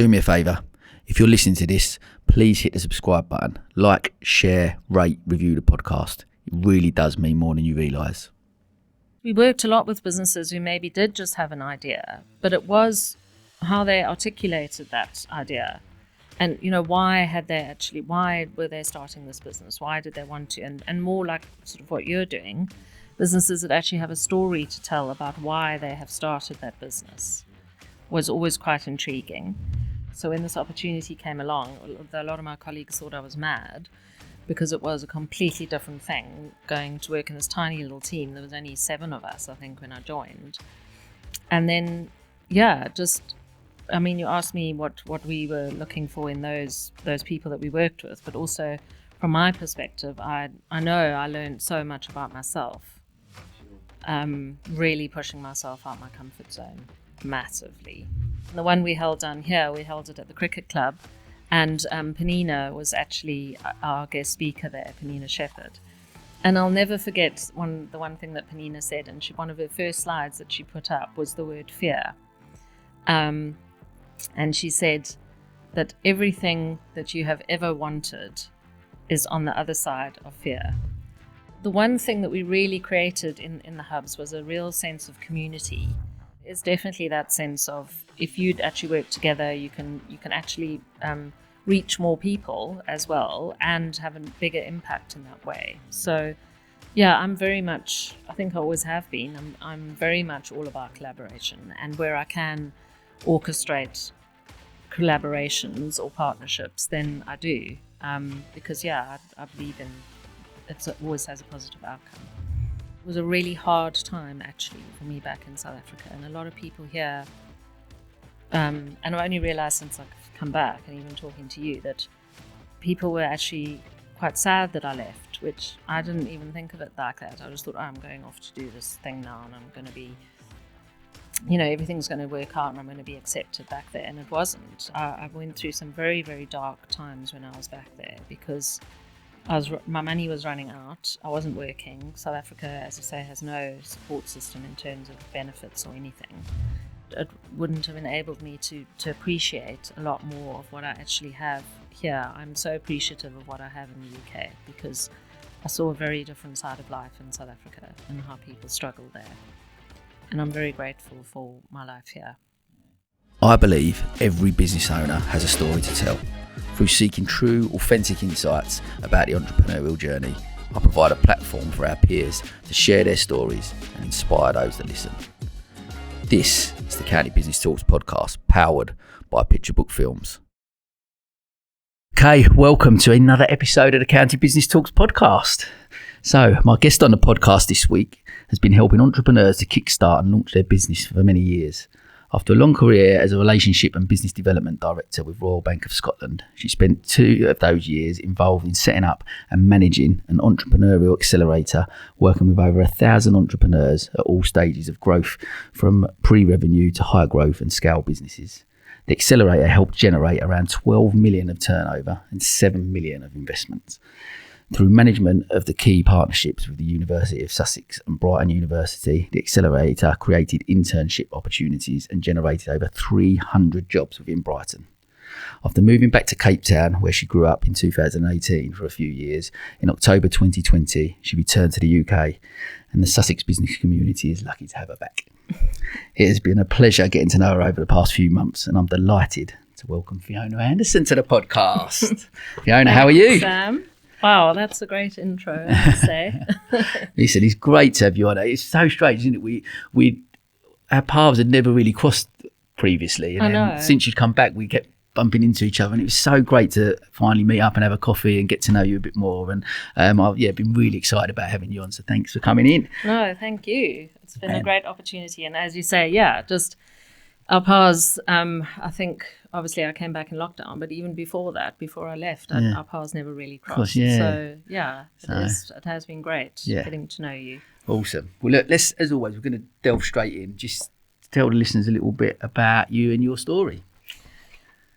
do me a favour. If you're listening to this, please hit the subscribe button. Like, share, rate, review the podcast. It really does mean more than you realise. We worked a lot with businesses who maybe did just have an idea, but it was how they articulated that idea. And, why were they starting this business? Why did they want to? And more like sort of what you're doing, businesses that actually have a story to tell about why they have started that business was always quite intriguing. So when this opportunity came along, a lot of my colleagues thought I was mad because it was a completely different thing going to work in this tiny little team. There was only 7 of us, I think, when I joined. And then, you asked me what we were looking for in those people that we worked with, but also from my perspective, I know I learned so much about myself, really pushing myself out my comfort zone massively. And the one we held down here, we held it at the cricket club, and Penina was actually our guest speaker there, Penina Shepherd. And I'll never forget the one thing that Penina said, and one of her first slides that she put up was the word fear. And she said that everything that you have ever wanted is on the other side of fear. The one thing that we really created in the hubs was a real sense of community. It's definitely that sense of if you'd actually work together, you can actually reach more people as well and have a bigger impact in that way. So yeah, I'm very much, I think I always have been, I'm very much all about collaboration, and where I can orchestrate collaborations or partnerships, then I do, because I believe in it always has a positive outcome. It was a really hard time actually for me back in South Africa, and a lot of people here, and I've only realised since I've come back and even talking to you that people were actually quite sad that I left, which I didn't even think of it like that. I just thought, I'm going off to do this thing now, and I'm going to be, everything's going to work out and I'm going to be accepted back there. And it wasn't. I went through some very, very dark times when I was back there because my money was running out. I wasn't working. South Africa, as I say, has no support system in terms of benefits or anything. It wouldn't have enabled me to appreciate a lot more of what I actually have here. I'm so appreciative of what I have in the UK because I saw a very different side of life in South Africa and how people struggle there. And I'm very grateful for my life here. I believe every business owner has a story to tell. Through seeking true, authentic insights about the entrepreneurial journey, I provide a platform for our peers to share their stories and inspire those that listen. This is the County Business Talks podcast, powered by Picture Book Films. Okay, welcome to another episode of the County Business Talks podcast. So, my guest on the podcast this week has been helping entrepreneurs to kickstart and launch their business for many years. After a long career as a relationship and business development director with Royal Bank of Scotland, she spent 2 of those years involved in setting up and managing an entrepreneurial accelerator, working with over 1,000 entrepreneurs at all stages of growth, from pre-revenue to high growth and scale businesses. The accelerator helped generate around 12 million of turnover and 7 million of investments. Through management of the key partnerships with the University of Sussex and Brighton University, the accelerator created internship opportunities and generated over 300 jobs within Brighton. After moving back to Cape Town, where she grew up in 2018 for a few years, in October 2020, she returned to the UK, and the Sussex business community is lucky to have her back. It has been a pleasure getting to know her over the past few months, and I'm delighted to welcome Fiona Anderson to the podcast. Fiona, how are you? Sam. Wow, that's a great intro, I have to say. Listen, it's great to have you on. It's so strange, isn't it? Our paths had never really crossed previously. And then since you'd come back, we kept bumping into each other, and it was so great to finally meet up and have a coffee and get to know you a bit more. And I've been really excited about having you on, so thanks for coming in. No, thank you. It's been a great opportunity. And as you say, just our paths, I think, obviously I came back in lockdown, but even before that, before I left, our paths never really crossed. Course, So it has been great getting to know you. Awesome. Well, look, as always, we're going to delve straight in. Just tell the listeners a little bit about you and your story.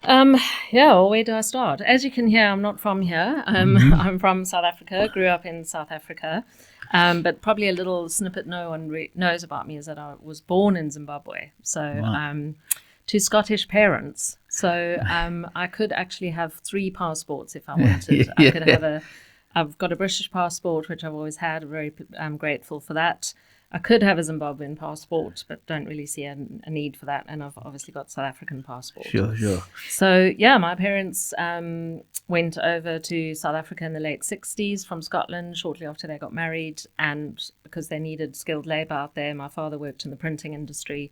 Where do I start? As you can hear, I'm not from here. I'm from South Africa, grew up in South Africa. But probably a little snippet no one knows about me is that I was born in Zimbabwe. So to Scottish parents. So I could actually have 3 passports if I wanted. I could have I've got a British passport, which I've always had. I'm very grateful for that. I could have a Zimbabwean passport, but don't really see a need for that. And I've obviously got South African passport. Sure. So, yeah, my parents went over to South Africa in the late 60s from Scotland shortly after they got married. And because they needed skilled labour out there, my father worked in the printing industry.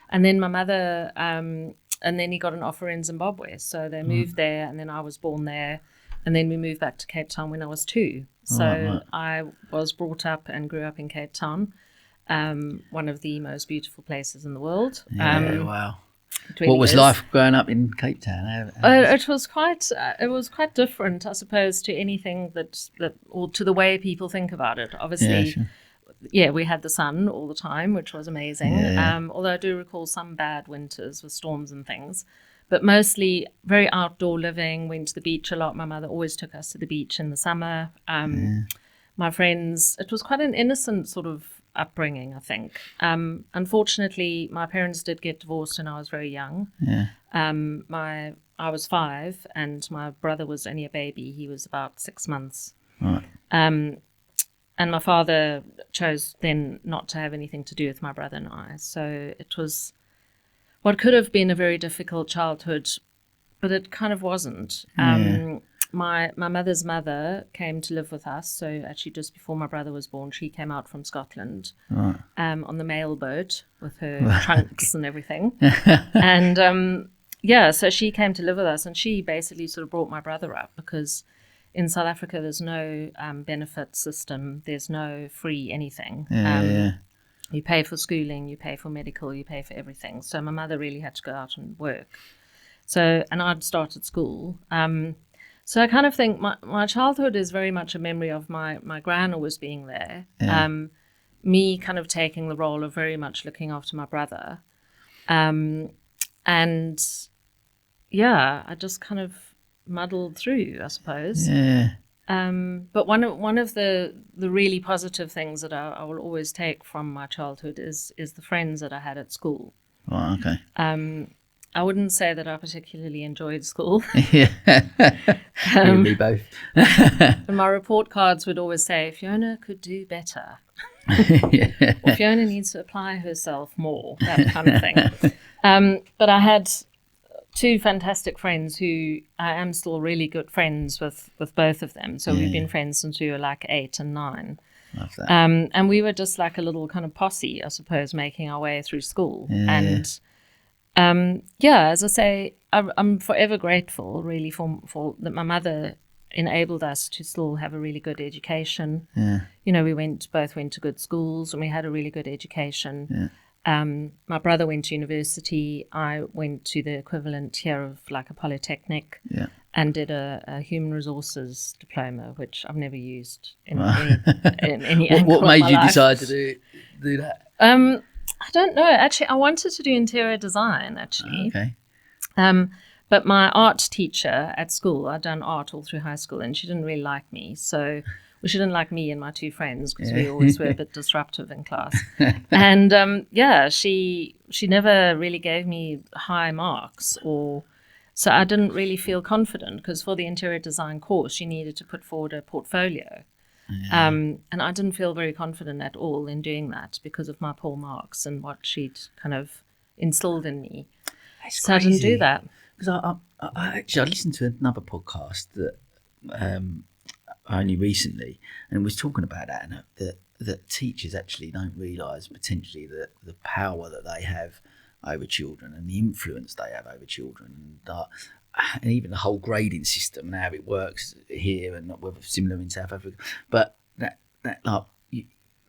And then my mother, and then he got an offer in Zimbabwe. So they moved there, and then I was born there. And then we moved back to Cape Town when I was 2. So I was brought up and grew up in Cape Town. One of the most beautiful places in the world. Wow. Really what was life growing up in Cape Town? It was quite different, I suppose, to anything that or to the way people think about it. Obviously, we had the sun all the time, which was amazing. Although I do recall some bad winters with storms and things, but mostly very outdoor living. Went to the beach a lot. My mother always took us to the beach in the summer. My friends, it was quite an innocent sort of upbringing, I think. Unfortunately, my parents did get divorced when I was very young. I was 5 and my brother was only a baby. He was about 6 months. And my father chose then not to have anything to do with my brother and I. So it was what could have been a very difficult childhood, but it kind of wasn't. My mother's mother came to live with us. So actually just before my brother was born, she came out from Scotland on the mail boat with her trunks and everything. And so she came to live with us, and she basically sort of brought my brother up, because in South Africa there's no benefit system. There's no free anything. You pay for schooling, you pay for medical, you pay for everything. So my mother really had to go out and work. So, and I'd started school. So I kind of think my childhood is very much a memory of my gran always being there. Me kind of taking the role of very much looking after my brother. I just kind of muddled through, I suppose. But one of the really positive things that I will always take from my childhood is the friends that I had at school. Right, okay. I wouldn't say that I particularly enjoyed school. You and me both. And my report cards would always say, Fiona could do better. Or Fiona needs to apply herself more, that kind of thing. But I had 2 fantastic friends who I am still really good friends with both of them. So we've been friends since we were like 8 and 9. Love that. And we were just like a little kind of posse, I suppose, making our way through school. As I say, I'm forever grateful, really, for that my mother enabled us to still have a really good education. You know, we both went to good schools, and we had a really good education. My brother went to university. I went to the equivalent here of like a polytechnic, and did a human resources diploma, which I've never used in any angle What made of my you life. decide to do that? I don't know. Actually, I wanted to do interior design, actually. Okay. But my art teacher at school, I'd done art all through high school, and she didn't really like me. So, she didn't like me and my 2 friends, because we always were a bit disruptive in class. And she never really gave me high marks, so I didn't really feel confident, because for the interior design course, she needed to put forward a portfolio. And I didn't feel very confident at all in doing that because of my poor marks and what she'd kind of instilled in me. That's so crazy. I didn't do that. Because I listened to another podcast that only recently, and was talking about that, and that teachers actually don't realise potentially the power that they have over children and the influence they have over children. And even the whole grading system and how it works here, and whether similar in South Africa. But that like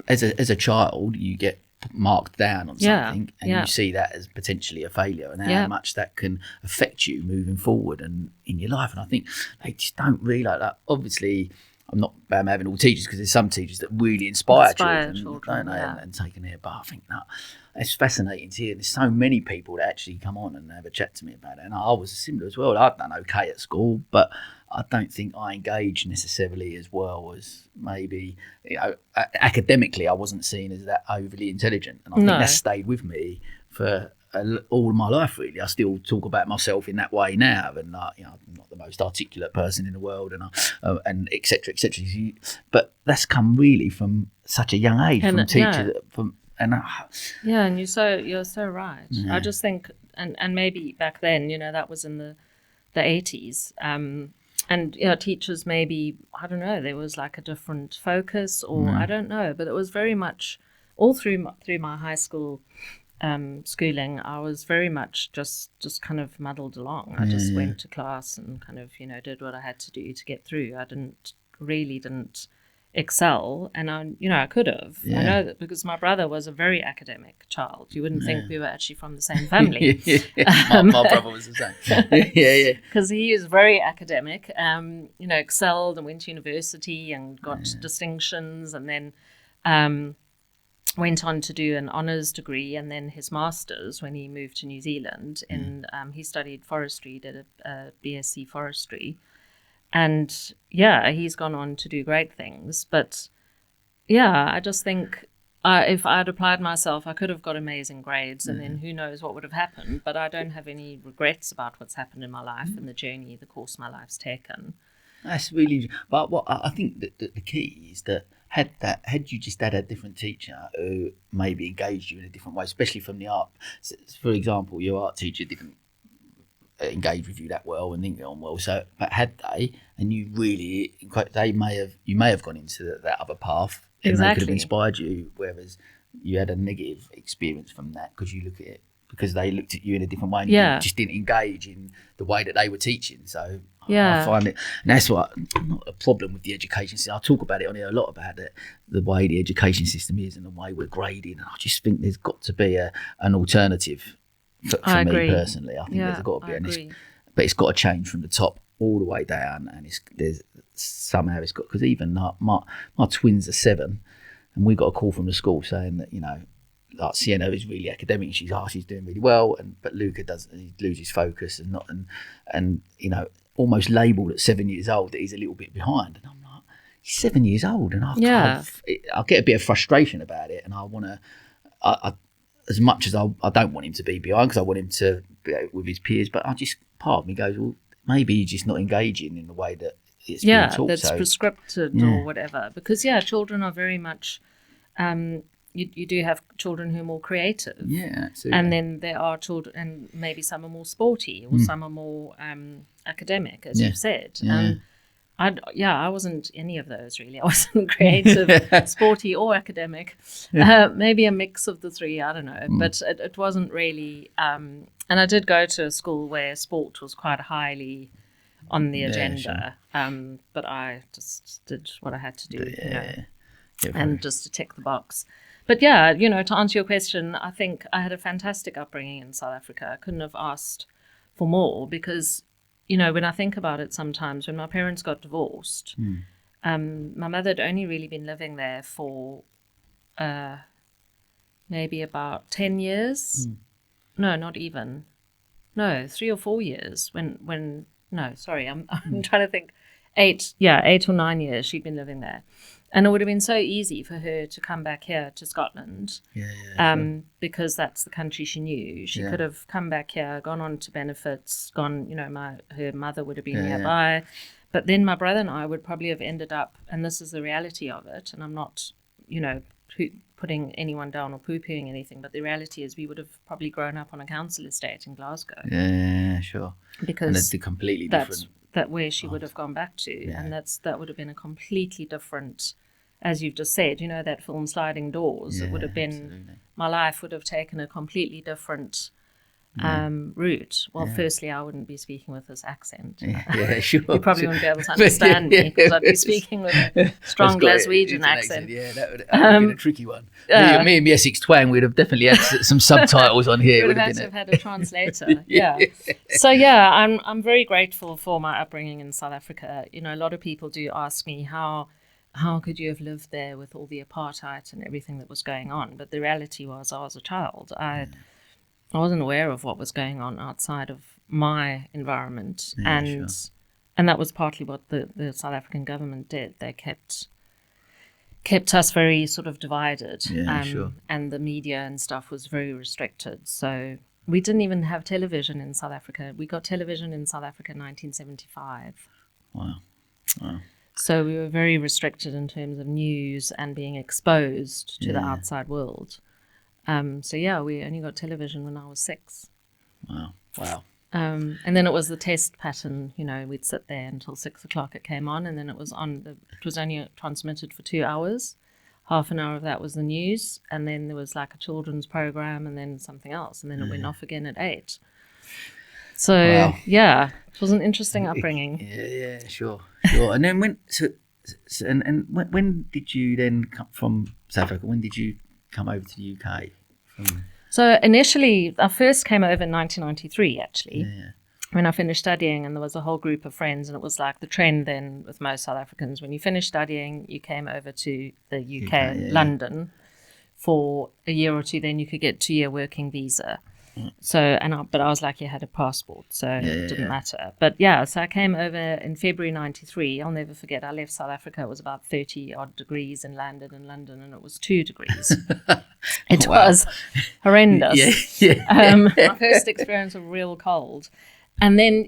as a child, you get marked down on something, and you see that as potentially a failure, and how much that can affect you moving forward and in your life. And I think they just don't realise that. Obviously, I'm not having all teachers, because there's some teachers that really inspire children, don't they? And taking their, but I think it's fascinating to hear. There's so many people that actually come on and have a chat to me about it. And I was similar as well. I'd done okay at school, but I don't think I engaged necessarily as well as maybe, academically, I wasn't seen as that overly intelligent. And I think that stayed with me for all my life, really. I still talk about myself in that way now, and I'm not the most articulate person in the world, and et cetera, et cetera. But that's come really from such a young age, from teachers, and you're so right. Yeah. I just think, and maybe back then, that was in the 80s. And teachers, maybe, I don't know, there was like a different focus, or I don't know, but it was very much all through my high school schooling. I was very much just kind of muddled along. I just went to class and kind of did what I had to do to get through. I didn't excel, and I could have. I know that because my brother was a very academic child. You wouldn't think we were actually from the same family. My brother was the same. Because he was very academic. Excelled and went to university and got distinctions, and then went on to do an honours degree and then his master's when he moved to New Zealand. And he studied forestry, did a BSc forestry. And he's gone on to do great things. But I just think if I'd applied myself, I could have got amazing grades, and then who knows what would have happened. But I don't have any regrets about what's happened in my life and the course my life's taken. That's really. But what I think that the key is that had you just had a different teacher who maybe engaged you in a different way, especially from the art. So, for example, your art teacher didn't engage with you that well and didn't get on well. So, but had they, and you really, you may have gone into that other path, and they could have inspired you. Whereas you had a negative experience from that because they looked at you in a different way and you just didn't engage in the way that they were teaching. So I find it, and that's what not a problem with the education system. I talk about it on here a lot about it, the way the education system is and the way we're grading. I just think there's got to be an alternative for me personally. I think there's got to be, but it's got to change from the top all the way down. And it's got, because even my twins are 7, and we got a call from the school saying that like Sienna is really academic. She's doing really well, but Luca he loses focus and almost labelled at 7 years old that he's a little bit behind. And I'm like, he's 7 years old, and I get a bit of frustration about it, and I want to. As much as I don't want him to be behind, because I want him to be with his peers, but part of me goes, well, maybe he's just not engaging in the way that it's being taught. That's prescripted or whatever. Because children are very much. You do have children who are more creative. Yeah, absolutely. And then there are children, and maybe some are more sporty, or some are more academic, as you've said. I wasn't any of those really. I wasn't creative, sporty, or academic. Maybe a mix of the three. I don't know, but it wasn't really. And I did go to a school where sport was quite highly on the agenda. Sure. But I just did what I had to do, and just to tick the box. But to answer your question, I think I had a fantastic upbringing in South Africa. I couldn't have asked for more because. When I think about it sometimes, when my parents got divorced, my mother had only really been living there for maybe about 10 years. No, not even. No, 3 or 4 years. I'm trying to think. 8 or 9 years she'd been living there. And it would have been so easy for her to come back here to Scotland because that's the country she knew. She could have come back here, gone on to benefits, her mother would have been nearby. But then my brother and I would probably have ended up, and this is the reality of it, and I'm not, putting anyone down or poo-pooing anything, but the reality is we would have probably grown up on a council estate in Glasgow. Yeah, sure. Because that's a completely different... That where she would have gone back to, and that would have been a completely different, as you've just said, that film Sliding Doors. It would have been, absolutely. My life would have taken a completely different route. Well, firstly, I wouldn't be speaking with this accent. Yeah, sure. You probably wouldn't be able to understand me because I'd be speaking with a strong Glaswegian accent. Yeah, that would have been a tricky one. Me and the Essex twang would have definitely had some subtitles on here. We would have had a translator. So I'm very grateful for my upbringing in South Africa. A lot of people do ask me how could you have lived there with all the apartheid and everything that was going on? But the reality was I was a child. I wasn't aware of what was going on outside of my environment, and that was partly what the South African government did. They kept us very sort of divided, and the media and stuff was very restricted. So we didn't even have television in South Africa. We got television in South Africa in 1975. Wow. So we were very restricted in terms of news and being exposed to the outside world. So we only got television when I was 6. Wow. And then it was the test pattern. We'd sit there until 6 o'clock. It came on, and then it was on. It was only transmitted for 2 hours. Half an hour of that was the news, and then there was like a children's program, and then something else, and then it went off again at 8. So it was an interesting upbringing. Yeah, sure. And then when did you then come from South Africa? When did you come over to the UK? So initially, I first came over in 1993, actually, when I finished studying, and there was a whole group of friends, and it was like the trend then with most South Africans. When you finished studying, you came over to the UK, London, for a year or two. Then you could get 2-year working visa. So, but I was lucky I had a passport, so it didn't matter. But so I came over in February 93. I'll never forget, I left South Africa. It was about 30 odd degrees and landed in London, and it was 2 degrees. It was horrendous. My first experience of real cold. And then,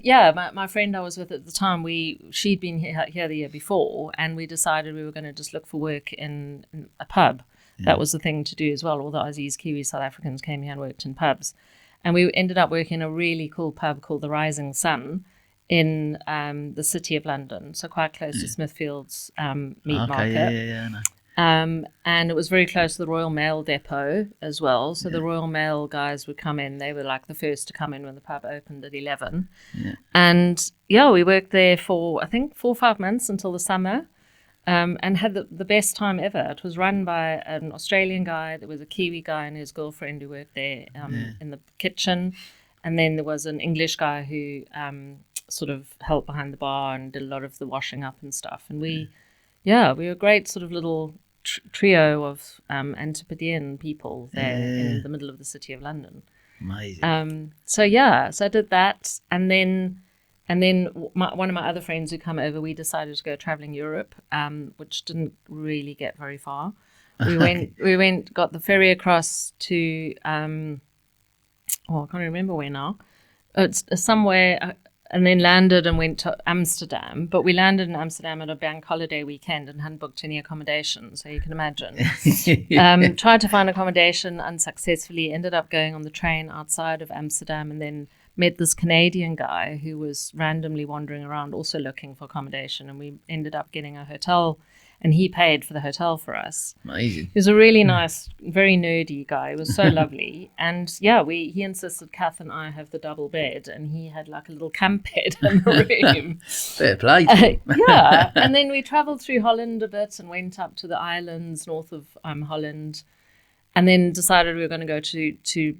my friend I was with at the time, she'd been here the year before, and we decided we were going to just look for work in a pub. That was the thing to do as well. All the Aussies, Kiwis, South Africans came here and worked in pubs. And we ended up working in a really cool pub called the Rising Sun in the city of London, so quite close to Smithfield's meat market. And it was very close to the Royal Mail depot as well. So the Royal Mail guys would come in. They were like the first to come in when the pub opened at 11. And we worked there for, I think, 4 or 5 months until the summer. And had the best time ever. It was run by an Australian guy. There was a Kiwi guy and his girlfriend who worked there in the kitchen. And then there was an English guy who sort of helped behind the bar and did a lot of the washing up and stuff. And we were a great sort of little trio of Antipodean people there in the middle of the city of London. Amazing. So I did that. And then one of my other friends who come over, we decided to go traveling Europe, which didn't really get very far. We got the ferry across to, I can't remember where now. It's somewhere, and then landed and went to Amsterdam. But we landed in Amsterdam at a bank holiday weekend and hadn't booked any accommodation, so you can imagine. Tried to find accommodation unsuccessfully, ended up going on the train outside of Amsterdam, and then met this Canadian guy who was randomly wandering around also looking for accommodation, and we ended up getting a hotel, and he paid for the hotel for us. Amazing. He was a really nice, very nerdy guy. He was so lovely. And he insisted Kath and I have the double bed, and he had like a little camp bed in the room. Fair play. And then we traveled through Holland a bit and went up to the islands north of Holland, and then decided we were going to go to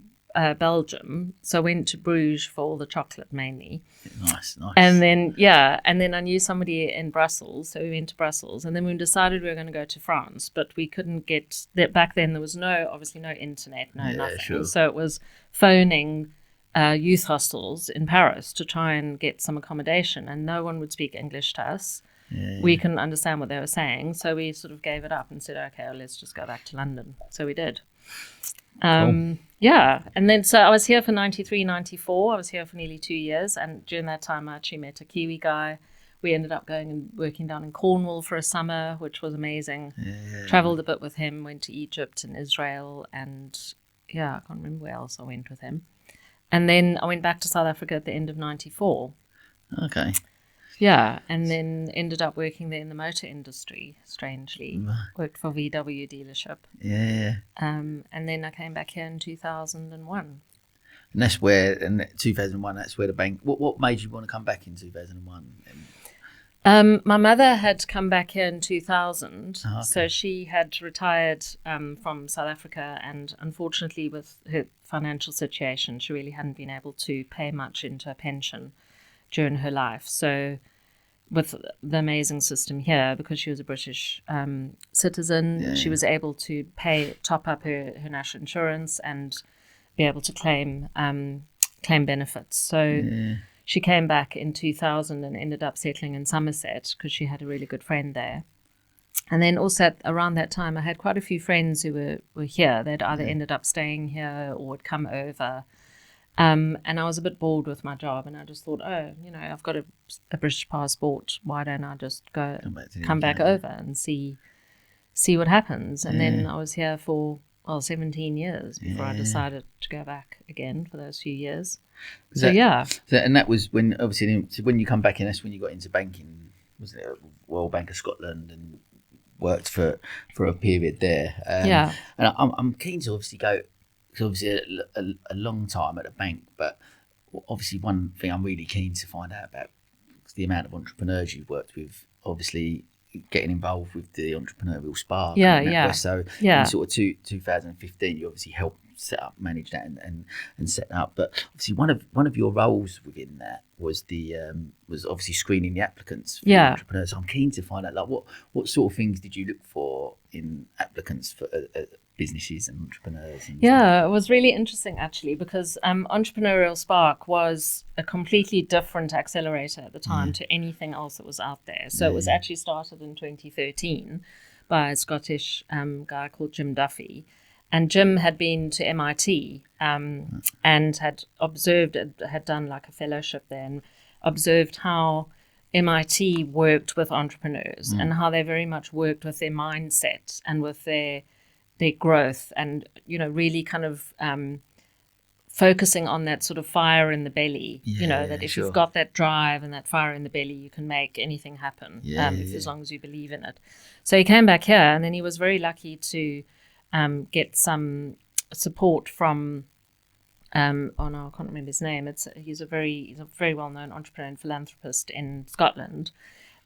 Belgium, so I went to Bruges for all the chocolate mainly. Nice. And then I knew somebody in Brussels, so we went to Brussels, and then we decided we were going to go to France, but we couldn't get that. Back then there was obviously no internet, nothing. Sure. So it was phoning youth hostels in Paris to try and get some accommodation, and no one would speak English to us. We couldn't understand what they were saying, so we sort of gave it up and said, okay, well, let's just go back to London. So we did. Cool. And then so I was here for 93, 94. I was here for nearly 2 years, and during that time I actually met a Kiwi guy. We ended up going and working down in Cornwall for a summer, which was amazing. Traveled a bit with him, went to Egypt and Israel, and I can't remember where else I went with him. And then I went back to South Africa at the end of 94. Okay. And then ended up working there in the motor industry, strangely. Worked for VW dealership. And then I came back here in 2001. And that's where, in 2001, that's where the bank, what made you want to come back in 2001? My mother had come back here in 2000. So she had retired from South Africa, and unfortunately with her financial situation, she really hadn't been able to pay much into her pension during her life. So with the amazing system here, because she was a British citizen, she was able to top up her national insurance and be able to claim benefits. So she came back in 2000 and ended up settling in Somerset because she had a really good friend there. And then also around that time, I had quite a few friends who were here. They'd either ended up staying here or would come over. And I was a bit bored with my job, and I just thought, I've got a British passport. Why don't I just come back over and see what happens? And then I was here for 17 years before I decided to go back again for those few years. And that was when, obviously, when you come back in, that's when you got into banking, was it Royal Bank of Scotland, and worked for a period there. And I'm keen to obviously go, because obviously a long time at a bank, but obviously one thing I'm really keen to find out about is the amount of entrepreneurs you've worked with, obviously getting involved with the entrepreneurial spark. So in sort of 2015, you obviously helped set up, manage that, and set up. But obviously one of your roles within that was was obviously screening the applicants for the entrepreneurs. So I'm keen to find out, like, what sort of things did you look for in applicants for businesses and entrepreneurs? It was really interesting, actually, because Entrepreneurial Spark was a completely different accelerator at the time to anything else that was out there. So it was actually started in 2013 by a Scottish guy called Jim Duffy. And Jim had been to MIT and had done like a fellowship there, and observed how MIT worked with entrepreneurs and how they very much worked with their mindset and with their growth, and really kind of focusing on that sort of fire in the belly. That if you've got that drive and that fire in the belly, you can make anything happen as long as you believe in it. So he came back here, and then he was very lucky to get some support from I can't remember his name. He's a very well-known entrepreneur and philanthropist in Scotland,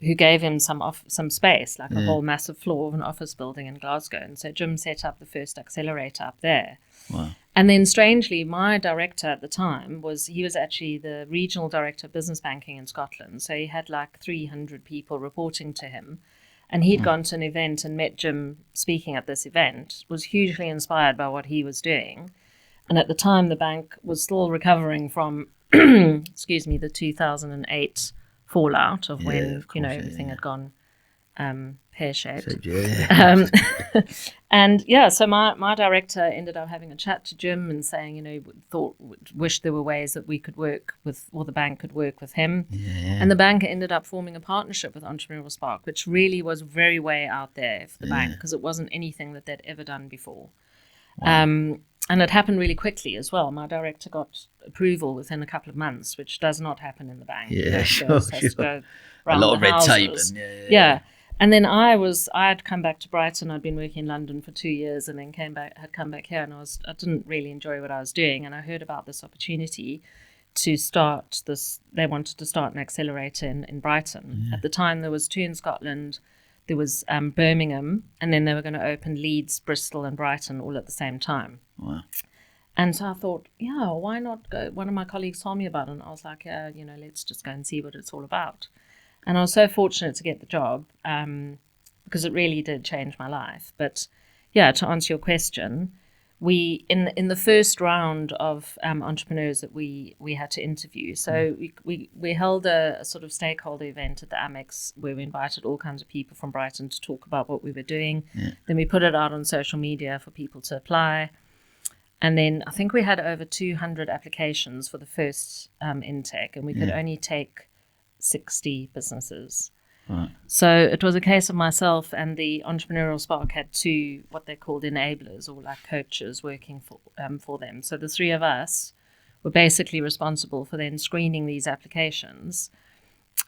who gave him some space, like a whole massive floor of an office building in Glasgow. And so Jim set up the first accelerator up there. Wow. And then strangely, my director at the time was actually the regional director of business banking in Scotland. So he had like 300 people reporting to him. And he'd gone to an event and met Jim speaking at this event, was hugely inspired by what he was doing. And at the time, the bank was still recovering from, the 2008 fallout of when, everything had gone pear-shaped. So my director ended up having a chat to Jim and saying, wished there were ways that we could work with, or the bank could work with him. And the bank ended up forming a partnership with Entrepreneurial Spark, which really was very way out there for the bank, because it wasn't anything that they'd ever done before. Wow. And it happened really quickly as well. My director got approval within a couple of months, which does not happen in the bank. A lot of red tape. And then I'd come back to Brighton. I'd been working in London for 2 years, and then had come back here, and I didn't really enjoy what I was doing. And I heard about this opportunity to start this. They wanted to start an accelerator in Brighton. At the time, there was 2 in Scotland. There was Birmingham, and then they were going to open Leeds, Bristol, and Brighton all at the same time. Wow. And so I thought, why not go? One of my colleagues told me about it, and I was like, let's just go and see what it's all about. And I was so fortunate to get the job because it really did change my life. But to answer your question, we in the first round of entrepreneurs that we had to interview. So we held a sort of stakeholder event at the Amex where we invited all kinds of people from Brighton to talk about what we were doing. Then we put it out on social media for people to apply. And then I think we had over 200 applications for the first intake, and we could only take 60 businesses. Right. So it was a case of myself and the Entrepreneurial Spark had 2 what they called enablers, or like coaches working for them. So the 3 of us were basically responsible for then screening these applications.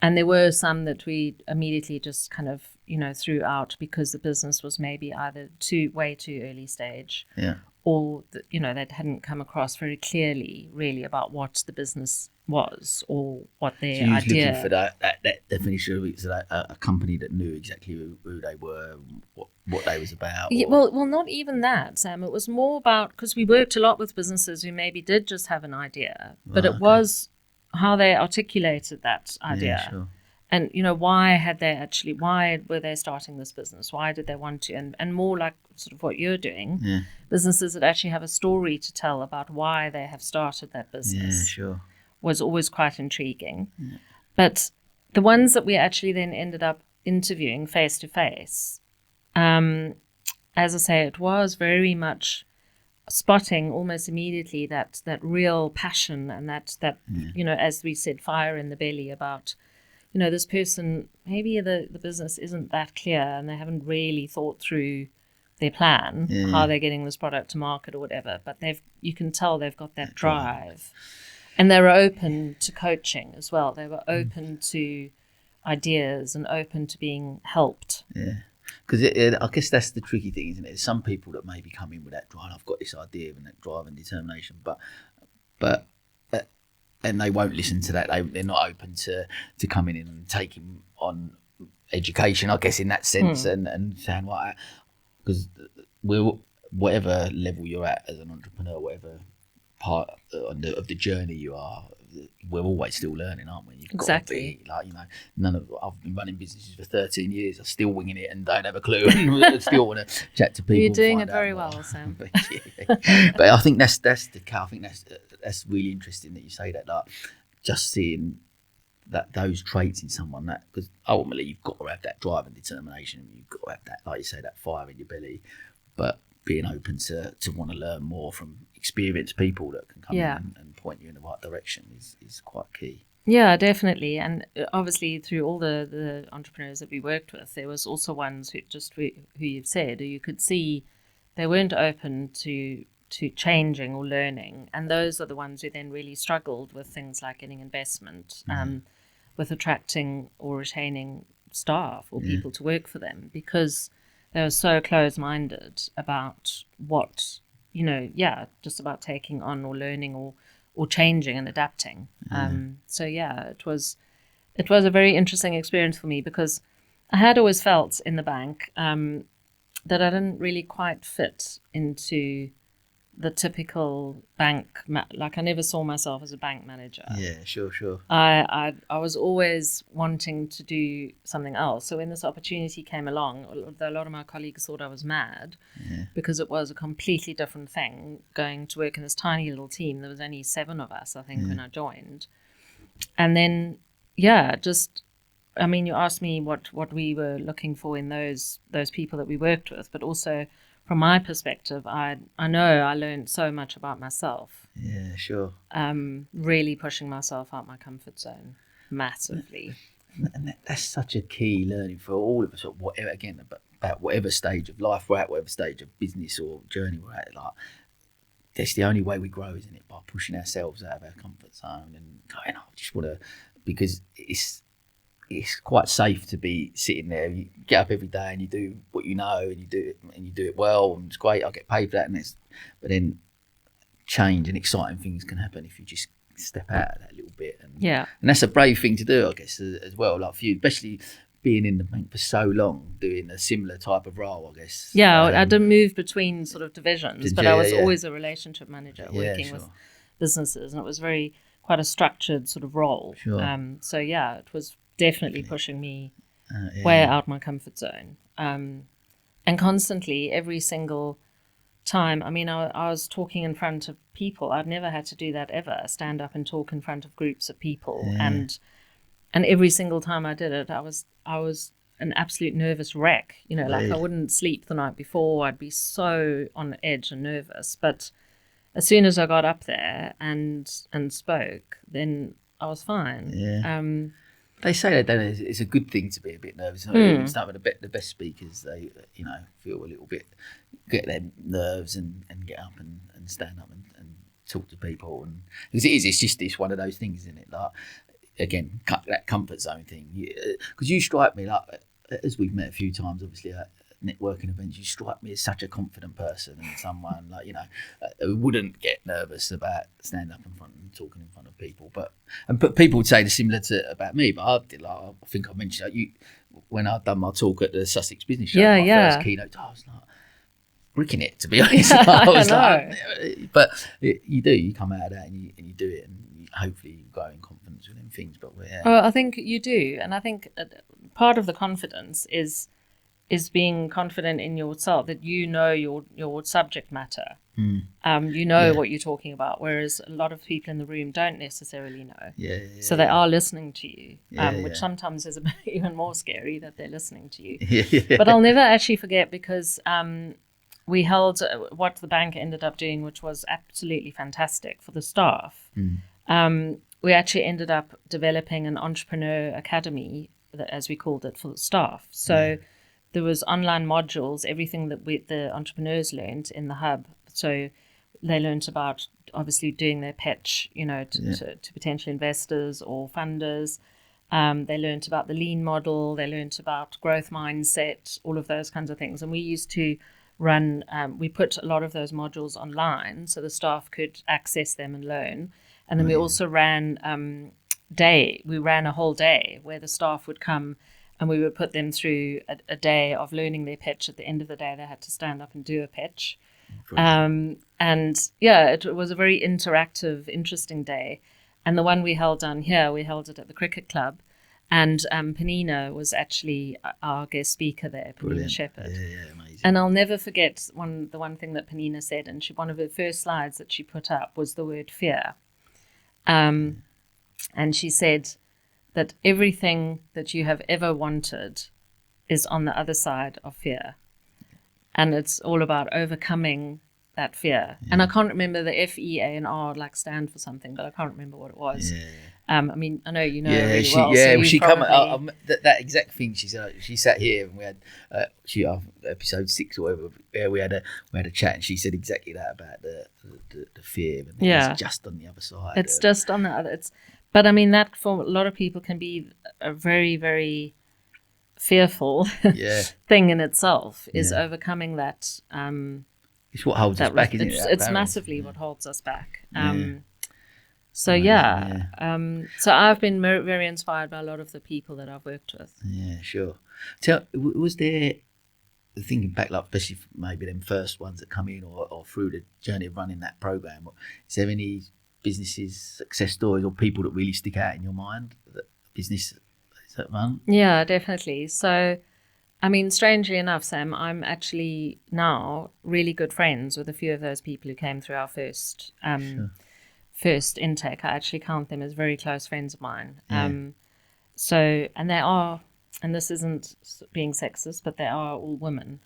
And there were some that we immediately just kind of, threw out because the business was maybe either way too early stage, or they hadn't come across very clearly really about what the business was or what their idea. So you was looking for that definition of it, so that a company that knew exactly who they were, what they was about. Well, not even that, Sam. It was more about, because we worked a lot with businesses who maybe did just have an idea, but it was how they articulated that idea. Yeah, sure. And, why were they starting this business? Why did they want to? And more like sort of what you're doing, businesses that actually have a story to tell about why they have started that business. Yeah, sure. Was always quite intriguing. But the ones that we actually then ended up interviewing face to face, as I say, it was very much spotting almost immediately that real passion and that as we said, fire in the belly about, this person, maybe the business isn't that clear and they haven't really thought through their plan, how they're getting this product to market or whatever, but you can tell they've got that drive. And they were open to coaching as well. They were open to ideas and open to being helped. Yeah. Because I guess that's the tricky thing, isn't it? There's some people that maybe come in with that drive. I've got this idea and that drive and determination, but and they won't listen to that. They're not open to coming in and taking on education, I guess, in that sense, and saying, well, because whatever level you're at as an entrepreneur, whatever part of the journey you are, we're always still learning, aren't we? You've exactly. got to be, I've been running businesses for 13 years. I'm still winging it and don't have a clue. I still want to chat to people. You're doing it very well, Sam. But I think that's really interesting that you say that. Like, just seeing that those traits in someone, that because ultimately you've got to have that drive and determination. You've got to have that, like you say, that fire in your belly. But being open to want to learn more from experienced people that can come in and point you in the right direction is quite key. Yeah, definitely. And obviously through all the entrepreneurs that we worked with, there was also ones who you've said, who you could see they weren't open to changing or learning. And those are the ones who then really struggled with things like getting investment, with attracting or retaining staff or people to work for them, because they were so close-minded about what, just about taking on or learning or changing and adapting. It was a very interesting experience for me, because I had always felt in the bank that I didn't really quite fit into the typical bank, like I never saw myself as a bank manager. Yeah, sure. I was always wanting to do something else. So when this opportunity came along, although a lot of my colleagues thought I was mad, because it was a completely different thing, going to work in this tiny little team. There was only 7 of us, I think, when I joined. And then, you asked me what we were looking for in those people that we worked with, but also from my perspective, I know I learned so much about myself. Yeah, sure. Really pushing myself out my comfort zone massively. And that's such a key learning for all of us, or whatever, again, about whatever stage of life we're at, whatever stage of business or journey we're at. Like, that's the only way we grow, isn't it? By pushing ourselves out of our comfort zone and going, I just want to, because it's quite safe to be sitting there. You get up every day and you do what you know, and you do it well, and it's great. I get paid for that, but then change and exciting things can happen if you just step out of that little bit. And that's a brave thing to do, I guess, as well. Like for you, especially being in the bank for so long, doing a similar type of role, I guess. Yeah, I didn't move between sort of divisions, but I was always a relationship manager working with businesses, and it was quite a structured sort of role. Sure. It was definitely pushing me way out my comfort zone. And constantly, every single time, I was talking in front of people. I'd never had to do that ever, stand up and talk in front of groups of people. And every single time I did it, I was an absolute nervous wreck. Like I wouldn't sleep the night before. I'd be so on edge and nervous. But as soon as I got up there and spoke, then I was fine. Yeah. They say that, don't they? It's a good thing to be a bit nervous. Some of the best speakers, they feel a little bit, get their nerves and get up and stand up and talk to people. And because it's just one of those things, isn't it? Like, again, that comfort zone thing. Because you strike me, like, as we've met a few times, obviously, at networking events, you strike me as such a confident person and someone who wouldn't get nervous about standing up in front and talking in front of people. But people would say the similar to about me. But I think I mentioned when I'd done my talk at the Sussex Business show, my first keynote, I was like bricking it, to be honest. But you come out of that and you do it, and hopefully you grow in confidence within things. But I think you do, and I think part of the confidence is being confident in yourself, that you know your subject matter. What you're talking about, whereas a lot of people in the room don't necessarily know. So they are listening to you, which sometimes is a bit even more scary, that they're listening to you. But I'll never actually forget, because we held what the bank ended up doing, which was absolutely fantastic for the staff. We actually ended up developing an entrepreneur academy, as we called it, for the staff. So there was online modules, everything that the entrepreneurs learned in the hub. So they learned about obviously doing their pitch, to potential investors or funders. They learned about the lean model. They learned about growth mindset, all of those kinds of things. And we used to run, we put a lot of those modules online so the staff could access them and learn. And then we also ran we ran a whole day where the staff would come and we would put them through a day of learning their pitch. At the end of the day, they had to stand up and do a pitch. It was a very interactive, interesting day. And the one we held down here, we held it at the cricket club. And Penina was actually our guest speaker there, Penina Shepherd. Yeah, amazing. And I'll never forget the one thing that Penina said, and one of her first slides that she put up was the word fear. And she said that everything that you have ever wanted is on the other side of fear. And it's all about overcoming that fear. Yeah. And I can't remember the F, E, A, and R stand for something, but I can't remember what it was. Yeah. I mean, I know you know really well. Yeah, so she probably... that exact thing. She said she sat here and we had episode 6 or whatever. We had a chat and she said exactly that about the fear. And it's just on the other side. It's just on the other. But I mean that for a lot of people can be a very, very fearful thing in itself. Is overcoming that. It's what holds us back, isn't it? It's massively what holds us back. So I've been very inspired by a lot of the people that I've worked with. Yeah, sure. So was there, thinking back, like especially maybe them first ones that come in or through the journey of running that program, is there any businesses, success stories, or people that really stick out in your mind that business is that run? Yeah, definitely. So, I mean, strangely enough, Sam, I'm actually now really good friends with a few of those people who came through our first intake. I actually count them as very close friends of mine. And they are, and this isn't being sexist, but they are all women.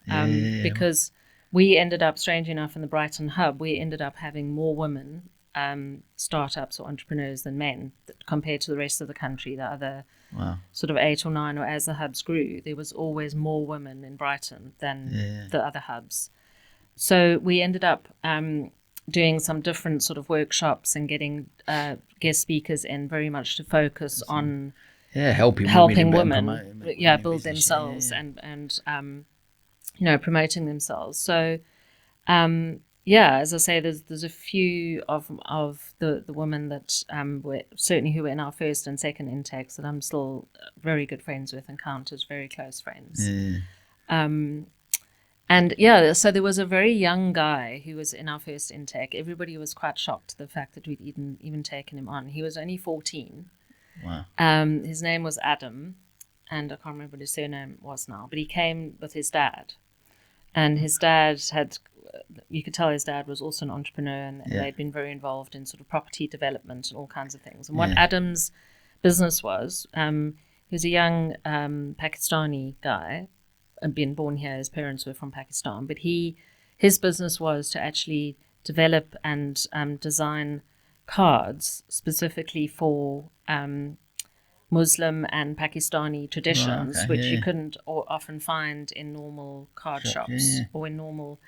Because we ended up, strangely enough, in the Brighton hub, we ended up having more women startups or entrepreneurs than men compared to the rest of the country. The other sort of 8 or 9, or as the hubs grew, there was always more women in Brighton than the other hubs. So we ended up doing some different sort of workshops and getting guest speakers in very much to focus on helping women build themselves and promoting themselves. So as I say, there's a few of the women that were certainly who were in our first and second intakes that I'm still very good friends with and count as very close friends. So there was a very young guy who was in our first intake. Everybody was quite shocked at the fact that we'd even taken him on. He was only 14. Wow. His name was Adam, and I can't remember what his surname was now, but he came with his dad. And his dad you could tell his dad was also an entrepreneur, and they'd been very involved in sort of property development and all kinds of things. And what Adam's business was, he was a young Pakistani guy, and been born here. His parents were from Pakistan, but his business was to actually develop and design cards specifically for Muslim and Pakistani traditions, which you couldn't often find in normal card shops or in normal.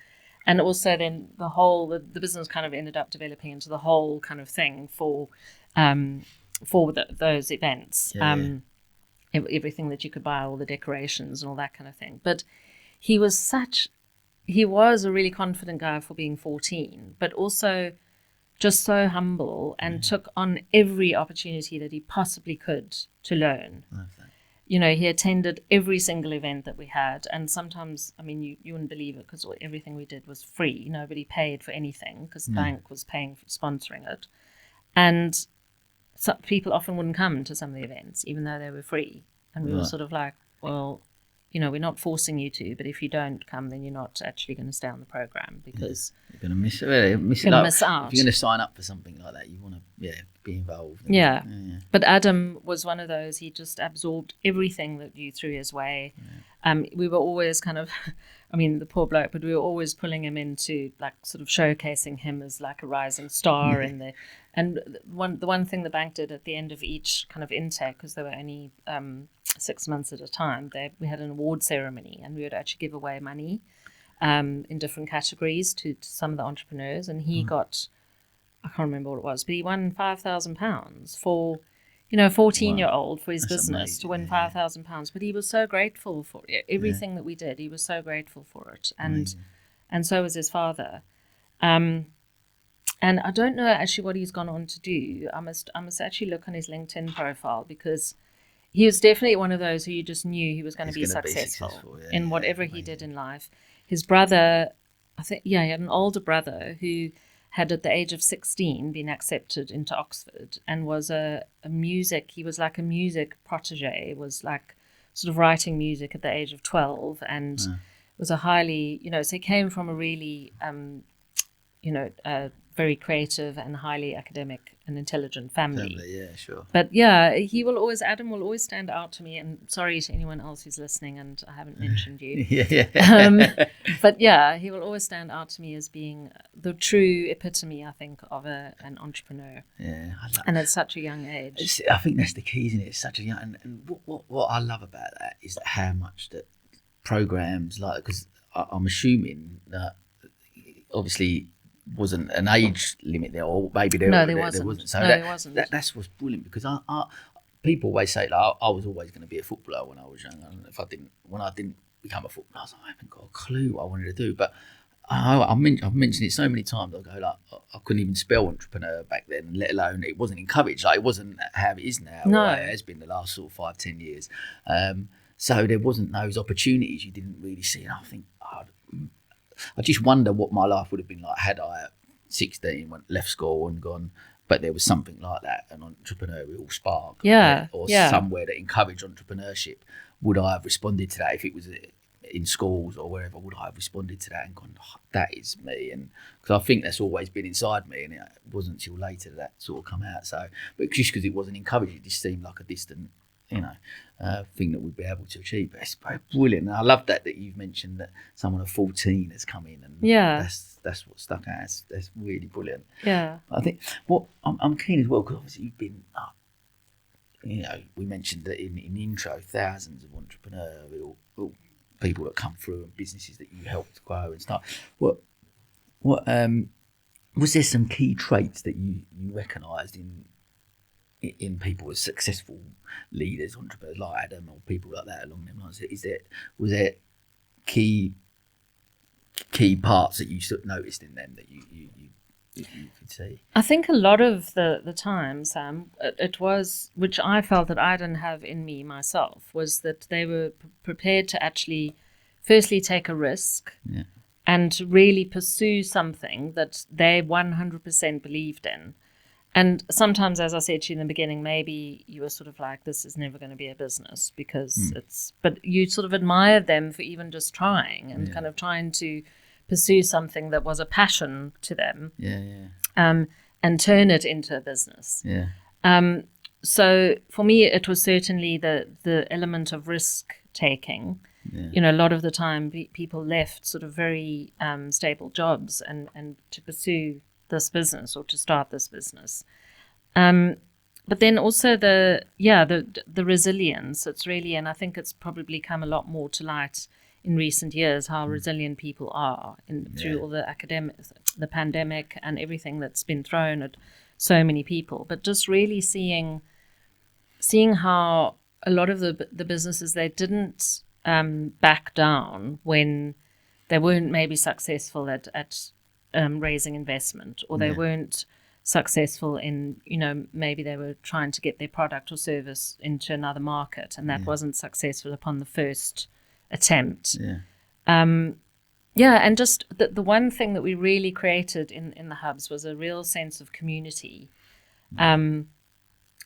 And also then the business kind of ended up developing into the whole kind of thing for those events. Everything that you could buy, all the decorations and all that kind of thing. But he was a really confident guy for being 14, but also just so humble and took on every opportunity that he possibly could to learn. Okay. He attended every single event that we had, and sometimes, I mean, you wouldn't believe it because everything we did was free. Nobody paid for anything because the bank was paying for sponsoring it. And so people often wouldn't come to some of the events, even though they were free. And we were sort of like, well, we're not forcing you to, but if you don't come, then you're not actually going to stay on the program because you're going to miss out. If you're going to sign up for something like that, you want to be involved. But Adam was one of those. He just absorbed everything that you threw his way. We were always kind of, I mean, the poor bloke, but we were always pulling him into like sort of showcasing him as like a rising star the one thing the bank did at the end of each kind of intake, because there were only 6 months at a time, we had an award ceremony, and we would actually give away money in different categories to some of the entrepreneurs, and he got, I can't remember what it was, but he won £5,000 for, a 14-year-old for his That's business amazing. to win £5,000. But he was so grateful for everything that we did. He was so grateful for it, and so was his father. And I don't know actually what he's gone on to do. I must actually look on his LinkedIn profile, because he was definitely one of those who you just knew he was going to be successful in whatever he did in life. His brother, I think, he had an older brother who had at the age of 16 been accepted into Oxford and was he was like a music protege, was like sort of writing music at the age of 12, and was a highly, so he came from a really, very creative and highly academic and intelligent family. Yeah, sure. But Adam will always stand out to me, and sorry to anyone else who's listening and I haven't mentioned you. But he will always stand out to me as being the true epitome, I think, of an entrepreneur. Yeah, and at such a young age. I think that's the key, isn't it? It's such a young, and what I love about that is that how much that programs because I'm assuming that obviously wasn't an age limit there, or maybe there wasn't. So there wasn't. That's what's brilliant, because people always say like I was always going to be a footballer when I was young, and when I didn't become a footballer, I was like, I haven't got a clue what I wanted to do. But I've mentioned it so many times. I go like I couldn't even spell entrepreneur back then, let alone it wasn't encouraged. Like it wasn't how it is now. No, it has been the last sort of 5-10 years. So there wasn't those opportunities. You didn't really see. And I think I just wonder what my life would have been like had I at 16 left school and gone. But there was something like that, an entrepreneurial spark, or somewhere that encouraged entrepreneurship. Would I have responded to that if it was in schools or wherever? Would I have responded to that and gone, that is me? And because I think that's always been inside me, and it wasn't until later that sort of come out. So, but just because it wasn't encouraged, it just seemed like a distant, thing that we'd be able to achieve. But it's brilliant. And I love that you've mentioned that someone of 14 has come in, and that's what stuck out. That's really brilliant. Yeah. I think what I'm keen as well, because obviously you've been we mentioned that in the intro, thousands of entrepreneurial people that come through and businesses that you helped grow and start. What was there some key traits that you recognised in people as successful leaders, entrepreneurs like Adam, or people like that along them lines? Was there key parts that you sort of noticed in them that you could see? I think a lot of the time, Sam, it was, which I felt that I didn't have in me myself, was that they were prepared to actually firstly take a risk and to really pursue something that they 100% believed in. And sometimes, as I said to you in the beginning, maybe you were sort of like, this is never going to be a business because but you sort of admired them for even just trying and kind of trying to pursue something that was a passion to them. And turn it into a business. So for me, it was certainly the element of risk taking. A lot of the time people left sort of very stable jobs and to pursue this business or to start this business. But then also the resilience. It's really, and I think it's probably come a lot more to light in recent years, how resilient people are through all the pandemic and everything that's been thrown at so many people. But just really seeing how a lot of the businesses, they didn't back down when they weren't maybe successful at raising investment, or they weren't successful in, maybe they were trying to get their product or service into another market and that wasn't successful upon the first attempt. And just the one thing that we really created in the hubs was a real sense of community,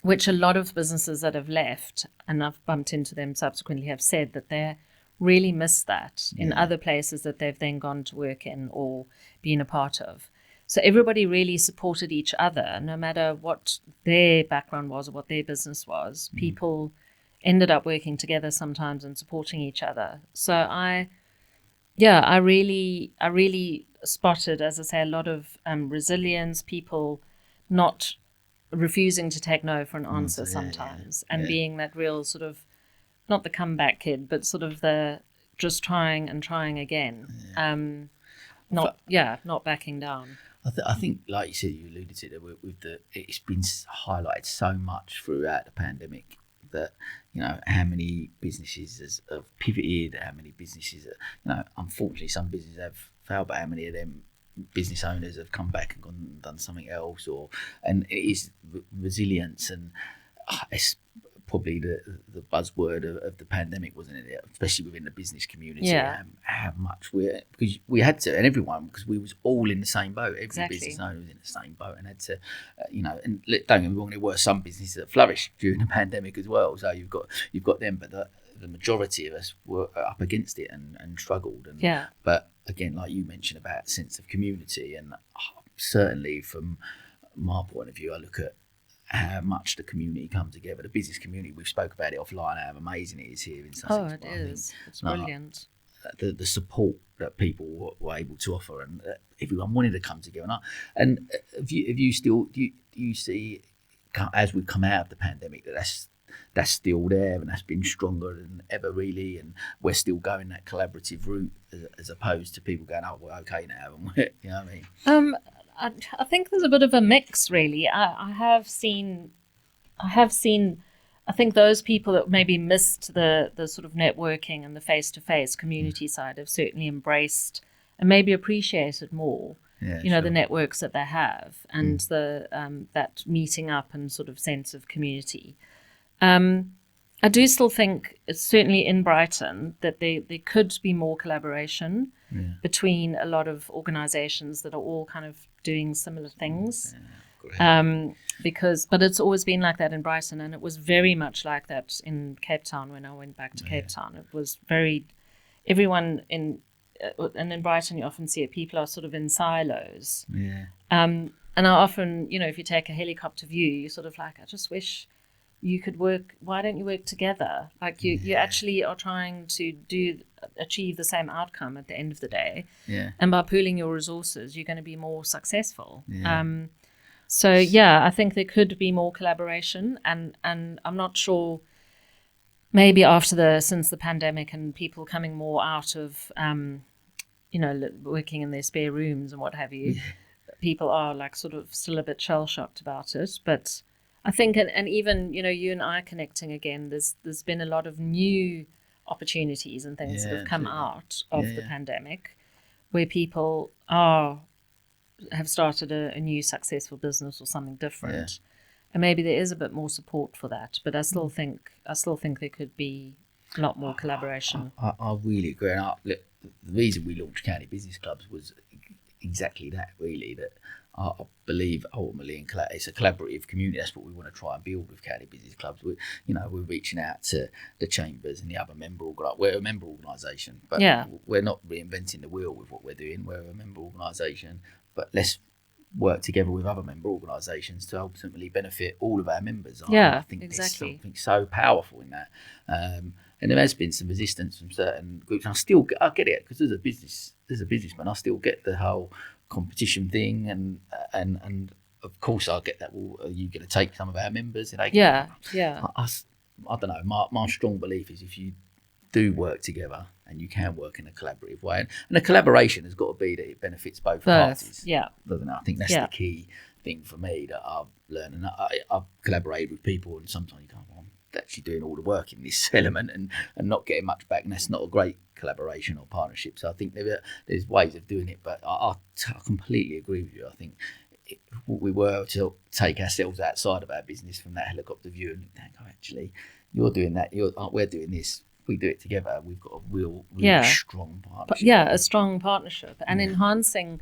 which a lot of businesses that have left, and I've bumped into them subsequently, have said that they really miss that in other places that they've then gone to work in or been a part of. So everybody really supported each other, no matter what their background was or what their business was. People ended up working together sometimes and supporting each other. So I really spotted, as I say, a lot of resilience, people not refusing to take no for an answer sometimes, and being that real sort of, not the comeback kid, but sort of the just trying and trying again. Not backing down. I think, like you said, you alluded to it, it's been highlighted so much throughout the pandemic that, how many businesses have pivoted, how many businesses, unfortunately some businesses have failed, but how many of them business owners have come back and gone and done something else, and it is resilience, and it's probably the buzzword of the pandemic, wasn't it? Especially within the business community, how much because we had to, and everyone, because we was all in the same boat. Every business owner was in the same boat and had to, and don't get me wrong, there were some businesses that flourished during the pandemic as well. So you've got them, but the majority of us were up against it and struggled. But again, like you mentioned about sense of community, and certainly from my point of view, I look at how much the community come together. The business community, we've spoke about it offline, how amazing it is here in Sussex. Oh, it is. It's brilliant. The support that people were able to offer, and everyone wanted to come together. And have you still, do you see, as we've come out of the pandemic, that's still there, and that's been stronger than ever, really, and we're still going that collaborative route as opposed to people going, oh, we're okay now, and you know what I mean? I think there's a bit of a mix, really. I have seen, I think those people that maybe missed the sort of networking and the face-to-face community side have certainly embraced and maybe appreciated more, the networks that they have, and the that meeting up and sort of sense of community. I do still think, certainly in Brighton, that there could be more collaboration between a lot of organisations that are all kind of doing similar things. But it's always been like that in Brighton, and it was very much like that in Cape Town when I went back to Cape Town. It was everyone in Brighton, you often see it, people are sort of in silos. And I often, if you take a helicopter view, you're sort of like, I just wish you could work. Why don't you work together? Like you actually are trying to achieve the same outcome at the end of the day. And by pooling your resources, you're going to be more successful. So I think there could be more collaboration, and I'm not sure, maybe since the pandemic and people coming more out of working in their spare rooms and what have you, people are like sort of still a bit shell-shocked about it. But I think, and even, you and I connecting again, there's been a lot of new opportunities and things that have come out of the pandemic, where people have started a new successful business or something different. And maybe there is a bit more support for that, but I still think there could be a lot more collaboration. I really agree. And the reason we launched County Business Clubs was exactly that, really, that I believe ultimately it's a collaborative community. That's what we want to try and build with County Business Clubs. We're reaching out to the chambers and the other we're a member organisation, but we're not reinventing the wheel with what we're doing. We're a member organisation, but let's work together with other member organisations to ultimately benefit all of our members. I think exactly. There's something so powerful in that. And there has been some resistance from certain groups. And I get it, because as a businessman, I still get the whole competition thing, and of course I get that. Well, are you going to take some of our members? I don't know. My strong belief is, if you do work together, and you can work in a collaborative way, and the collaboration has got to be that it benefits both parties. Doesn't it? I think that's the key thing for me that I've learned, and I've collaborated with people, and sometimes you go, well, I'm actually doing all the work in this element and not getting much back, and that's not a great collaboration or partnership. So I think there's ways of doing it, but I completely agree with you. I think if we were to take ourselves outside of our business from that helicopter view and think, oh, actually, you're doing that, we're doing this, we do it together, we've got a real strong partnership. A strong partnership, and enhancing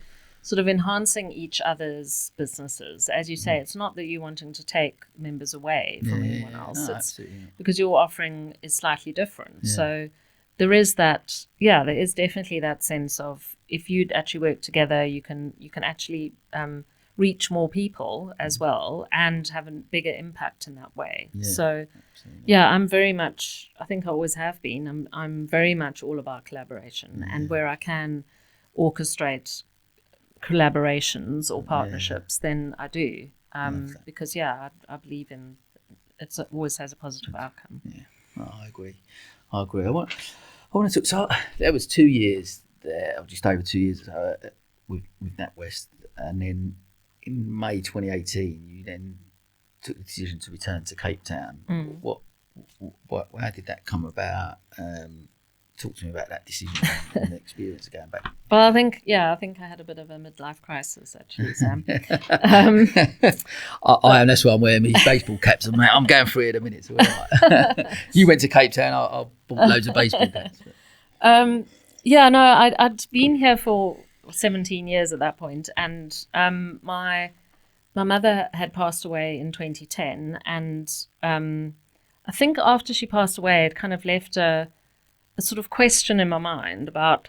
each other's businesses. As you say, it's not that you're wanting to take members away from anyone else. No, absolutely. Because your offering is slightly different. So there is that. There is definitely that sense of, if you'd actually work together, you can actually reach more people as well and have a bigger impact in that way. So absolutely. I'm very much, I think I always have been, I'm very much all about collaboration, and where I can orchestrate collaborations or partnerships, then I do, because I believe in it always has a positive outcome. I agree. I want to talk. So there was 2 years there, or just over 2 years with NatWest, and then in May 2018, you then took the decision to return to Cape Town. How did that come about? Talk to me about that decision and the experience of going back. Well, I think I had a bit of a midlife crisis, actually, Sam. I am. That's why I'm wearing these baseball caps. I'm going through it in a minute. So you went to Cape Town. I bought loads of baseball caps. I'd been here for 17 years at that point, and my mother had passed away in 2010, and I think after she passed away, it kind of left a sort of question in my mind about,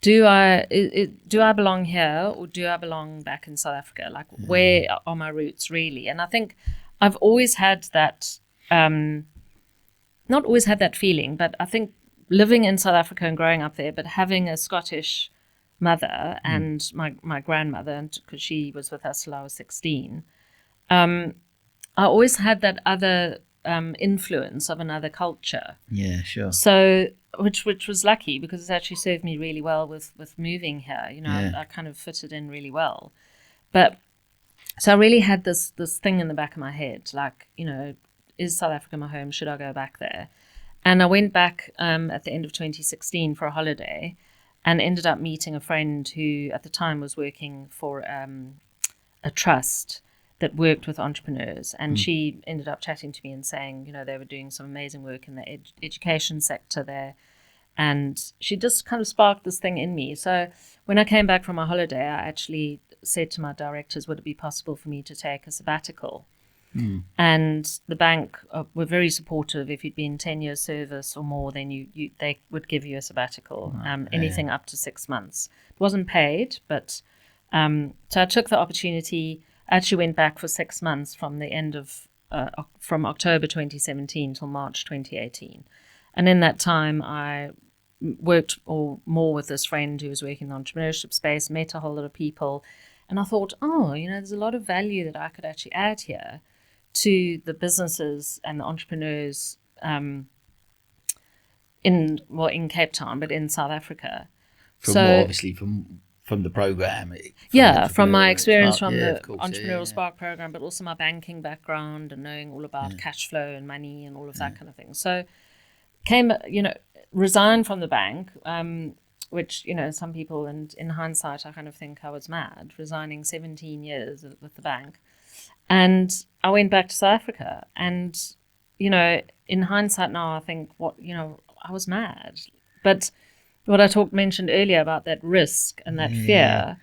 do I belong here, or do I belong back in South Africa? Like, where are my roots really? And I think I've always had that, not always had that feeling, but I think living in South Africa and growing up there, but having a Scottish mother and my grandmother, because she was with us till I was 16, I always had that other influence of another culture. Yeah, sure. So, which was lucky, because it's actually served me really well with moving here. I kind of fitted in really well. But so I really had this thing in the back of my head, like, is South Africa my home? Should I go back there? And I went back at the end of 2016 for a holiday, and ended up meeting a friend who at the time was working for a trust that worked with entrepreneurs, and she ended up chatting to me and saying, they were doing some amazing work in the education sector there, and she just kind of sparked this thing in me. So when I came back from my holiday, I actually said to my directors, would it be possible for me to take a sabbatical? And the bank were very supportive. If you'd been 10 years service or more, then they would give you a sabbatical, anything up to 6 months. It wasn't paid, but so I took the opportunity. I actually went back for 6 months from the end of from October 2017 till March 2018, and in that time I worked more with this friend who was working in the entrepreneurship space, met a whole lot of people, and I thought, there's a lot of value that I could actually add here to the businesses and the entrepreneurs in Cape Town, but in South Africa. Obviously from the program. From my experience from the Entrepreneurial Spark program, but also my banking background and knowing all about cash flow and money and all of that kind of thing. So resigned from the bank, which, some people, and in hindsight, I kind of think I was mad, resigning 17 years with the bank. And I went back to South Africa, and, in hindsight now, I think I was mad. But what I mentioned earlier about that risk and that fear,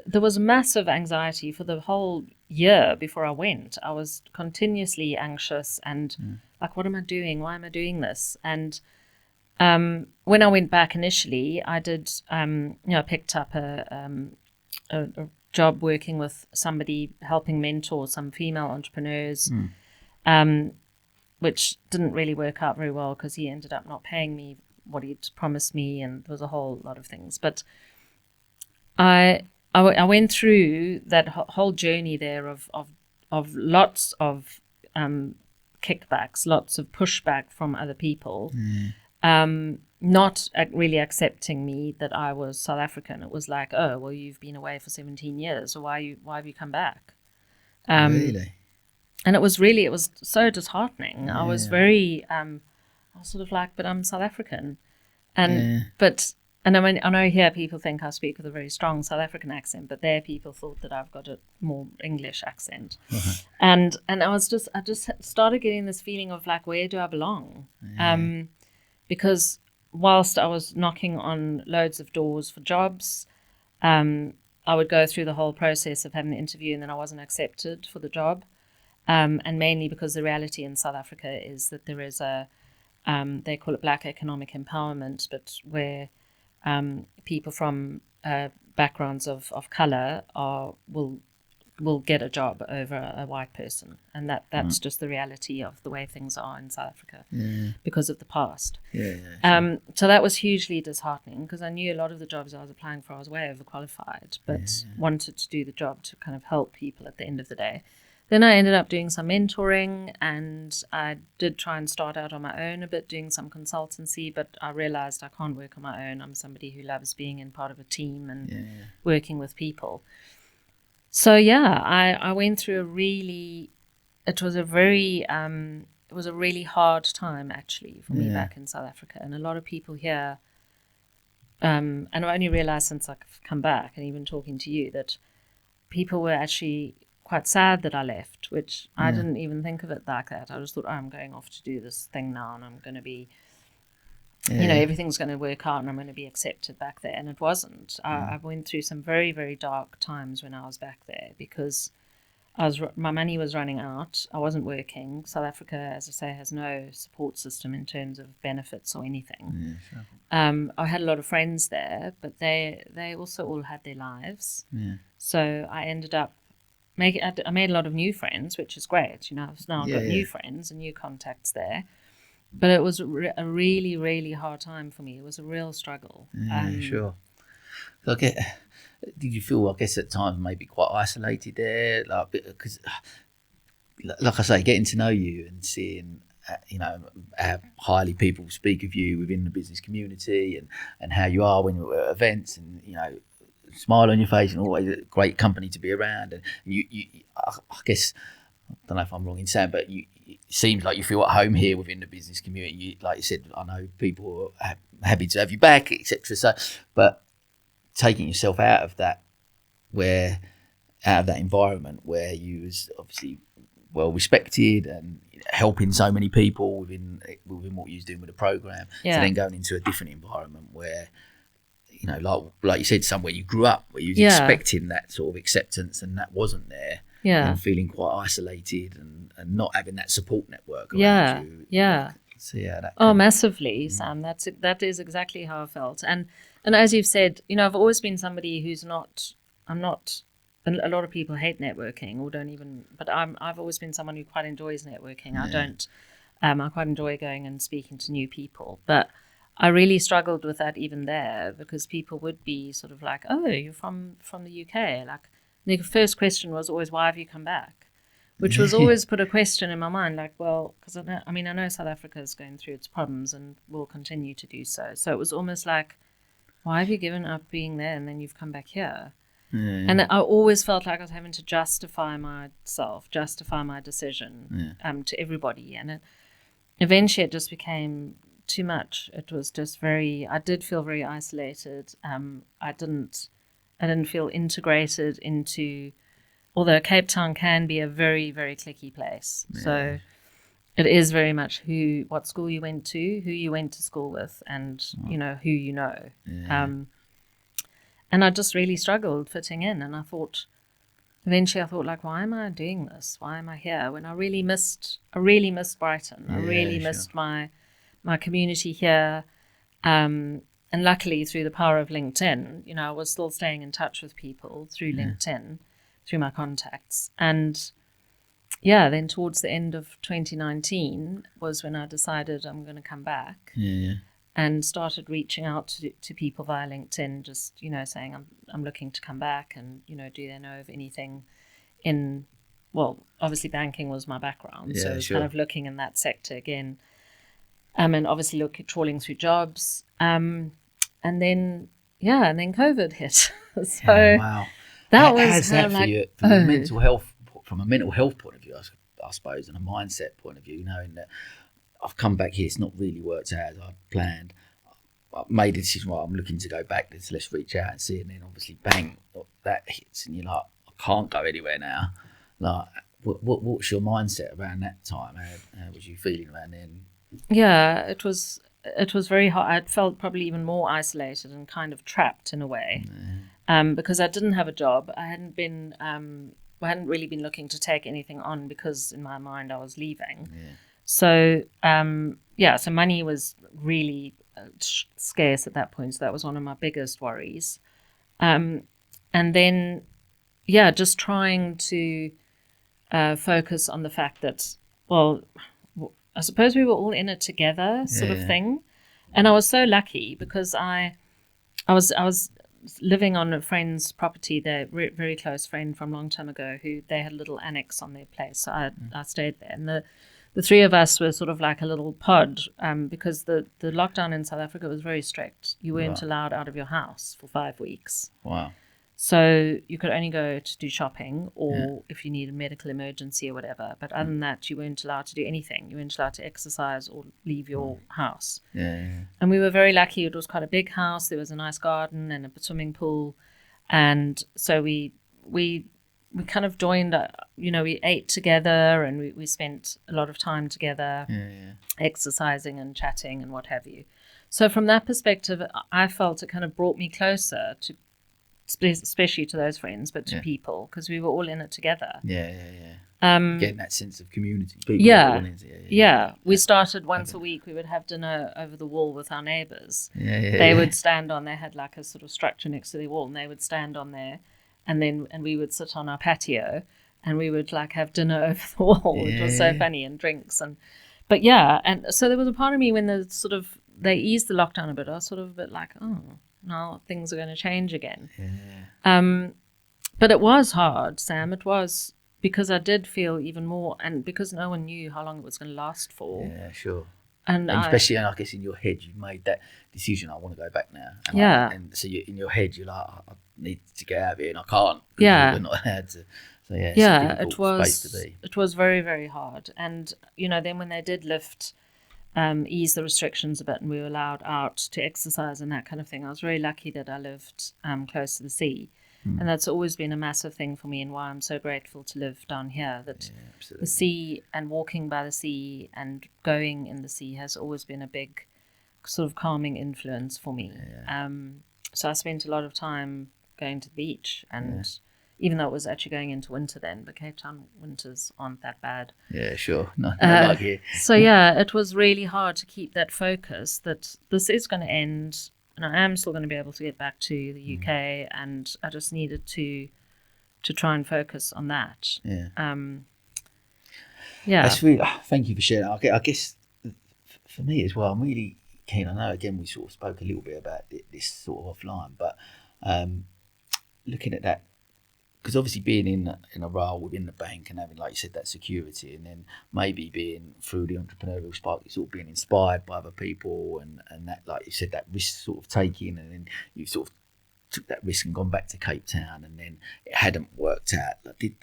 there was massive anxiety for the whole year before I went. I was continuously anxious and like, what am I doing? Why am I doing this? And when I went back initially, I did, I picked up a job working with somebody, helping mentor some female entrepreneurs, which didn't really work out very well because he ended up not paying me what he'd promised me, and there was a whole lot of things. But I went through that whole journey there of lots of kickbacks, lots of pushback from other people, not really accepting me that I was South African. It was like, oh, well, you've been away for 17 years, so why have you come back? Really? And it was so disheartening. I was very, I was sort of like, but I'm South African. And I know here people think I speak with a very strong South African accent, but there people thought that I've got a more English accent. And I just started getting this feeling of like, where do I belong? Because whilst I was knocking on loads of doors for jobs, I would go through the whole process of having an interview, and then I wasn't accepted for the job. And mainly because the reality in South Africa is that there is they call it Black economic empowerment, but where people from backgrounds of colour will will get a job over a white person, and that's just the reality of the way things are in South Africa because of the past. So that was hugely disheartening, because I knew a lot of the jobs I was applying for I was way overqualified, but wanted to do the job to kind of help people at the end of the day. Then I ended up doing some mentoring, and I did try and start out on my own a bit, doing some consultancy, but I realized I can't work on my own. I'm somebody who loves being in part of a team and working with people. So I went through it was a really hard time actually for me back in South Africa, and a lot of people here, and I've only realized since I've come back and even talking to you that people were actually quite sad that I left, which I didn't even think of it like that. I just thought, I'm going off to do this thing now, and I'm going to be, everything's going to work out, and I'm going to be accepted back there. And it wasn't. I went through some very, very dark times when I was back there, because my money was running out. I wasn't working. South Africa, as I say, has no support system in terms of benefits or anything. I had a lot of friends there, but they also all had their lives. So I ended up I made a lot of new friends, which is great. I've now got new friends and new contacts there. But it was a really, really hard time for me. It was a real struggle. Sure. So did you feel, I guess, at times maybe quite isolated there? Because, like I say, getting to know you and seeing, how highly people speak of you within the business community, and how you are when you're at events, and, smile on your face, and always a great company to be around. And you I guess, I don't know if I'm wrong in saying, but it seems like you feel at home here within the business community. Like you said, I know people are happy to have you back, etc. So, but taking yourself out of that environment where you was obviously well respected and helping so many people within what you was doing with the program, to then going into a different environment where, like you said, somewhere you grew up, where you was expecting that sort of acceptance, and that wasn't there. And feeling quite isolated and not having that support network around you. So massively, Sam. That is exactly how I felt. And as you've said, I've always been somebody who's not. I'm not. A lot of people hate networking or don't even. But I've always been someone who quite enjoys networking. I don't. I quite enjoy going and speaking to new people, but I really struggled with that even there, because people would be sort of like, "Oh, you're from the UK." Like, the first question was always, "Why have you come back?" Which was always put a question in my mind, like, well, because I know South Africa is going through its problems and will continue to do so. So it was almost like, why have you given up being there and then you've come back here? And I always felt like I was having to justify myself, justify my decision to everybody. And eventually it just became too much. It was just I did feel very isolated. I didn't feel integrated into, although Cape Town can be a very, very cliquey place. So it is very much what school you went to, who you went to school with, and, who you know. And I just really struggled fitting in. And eventually I thought, like, why am I doing this? Why am I here? When I really missed Brighton. I really missed my community here. And luckily, through the power of LinkedIn, I was still staying in touch with people through LinkedIn, through my contacts. And then towards the end of 2019 was when I decided I'm going to come back. And started reaching out to people via LinkedIn, just, saying I'm looking to come back, and, do they know of anything in, well, obviously banking was my background. So I was kind of looking in that sector again. And obviously trawling through jobs. And then COVID hit. So that was how's that for you, from mental health, from a mental health point of view, I suppose, and a mindset point of view, knowing that I've come back here, it's not really worked out as I planned. I made a decision, I'm looking to go back, let's reach out and see, and then obviously bang, that hits, and you're like, I can't go anywhere now. Like, what's your mindset around that time? How was you feeling around then? Yeah, it was very hard. I felt probably even more isolated and kind of trapped in a way, because I didn't have a job. I hadn't really been looking to take anything on, because in my mind I was leaving. So so money was really scarce at that point. So that was one of my biggest worries. And then just trying to focus on the fact that, well, I suppose we were all in it together, sort of thing. And I was so lucky because I was living on a friend's property, their very close friend from a long time ago, who they had a little annex on their place. So I stayed there. And the three of us were sort of like a little pod because the lockdown in South Africa was very strict. You weren't allowed out of your house for 5 weeks. Wow. So you could only go to do shopping or if you need a medical emergency or whatever. But other than that, you weren't allowed to do anything. You weren't allowed to exercise or leave your house. Yeah. And we were very lucky. It was quite a big house. There was a nice garden and a swimming pool. And so we kind of joined, we ate together and we spent a lot of time together exercising and chatting and what have you. So from that perspective, I felt it kind of brought me closer to, especially to those friends, but to people, because we were all in it together. Getting that sense of community. We started once a week. We would have dinner over the wall with our neighbours. They would stand on. They had like a sort of structure next to the wall, and they would stand on there, and we would sit on our patio, and we would like have dinner over the wall, which was so funny, and drinks and so there was a part of me when they eased the lockdown a bit. I was sort of a bit like, oh, now things are going to change again. But it was hard, Sam. It was, because I did feel even more, and because no one knew how long it was going to last for. Yeah, sure. And especially, I guess in your head, you made that decision. I want to go back now. And so in your head, you're like, I need to get out of here, and I can't. We're not allowed to. So it's a difficult space to be. It was very, very hard. And then when they did ease the restrictions a bit, and we were allowed out to exercise and that kind of thing, I was very lucky that I lived close to the sea. And that's always been a massive thing for me, and why I'm so grateful to live down here, that the sea and walking by the sea and going in the sea has always been a big sort of calming influence for me. So I spent a lot of time going to the beach, and even though it was actually going into winter then, but Cape Town winters aren't that bad. Yeah, sure. Not like here. So it was really hard to keep that focus that this is going to end, and I am still going to be able to get back to the UK, and I just needed to try and focus on that. That's really, thank you for sharing. I guess for me as well, I'm really keen. I know, again, we sort of spoke a little bit about this sort of offline, but looking at that, because obviously being in a role within the bank and having, like you said, that security, and then maybe being through the entrepreneurial spark, you're sort of being inspired by other people, and that, like you said, that risk sort of taking, and then you sort of took that risk and gone back to Cape Town, and then it hadn't worked out. Like,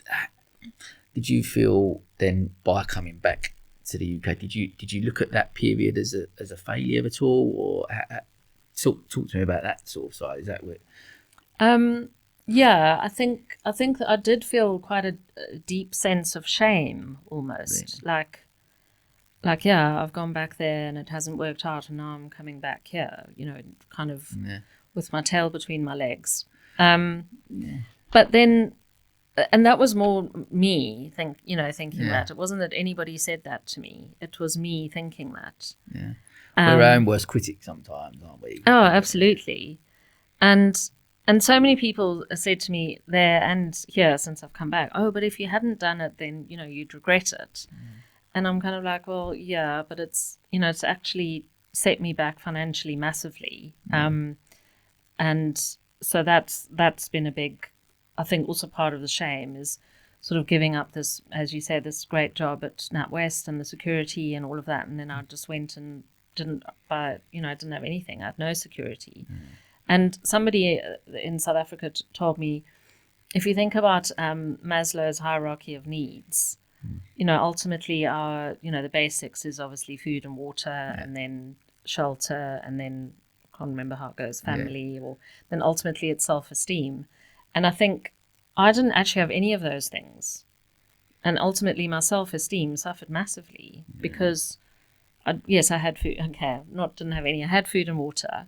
did you feel then, by coming back to the UK, did you look at that period as a failure at all, or talk to me about that sort of side? Is that what? I think that I did feel quite a deep sense of shame, almost. Really? Like I've gone back there and it hasn't worked out, and now I'm coming back here, kind of with my tail between my legs. But then, and that was more me thinking that. It wasn't that anybody said that to me. It was me thinking that. We're our own worst critics sometimes, aren't we? Oh, absolutely. And so many people said to me there and here since I've come back, oh, but if you hadn't done it, then, you'd regret it. And I'm kind of like, well, yeah, but it's actually set me back financially massively. And so that's been a big, I think also part of the shame is sort of giving up this, as you say, this great job at NatWest and the security and all of that. And then I just went and didn't have anything. I had no security. And somebody in South Africa told me, if you think about Maslow's hierarchy of needs, ultimately our, the basics is obviously food and water, and then shelter, and then I can't remember how it goes, family, or then ultimately it's self-esteem. And I think I didn't actually have any of those things. And ultimately my self-esteem suffered massively because, I had food. Okay, didn't have any. I had food and water.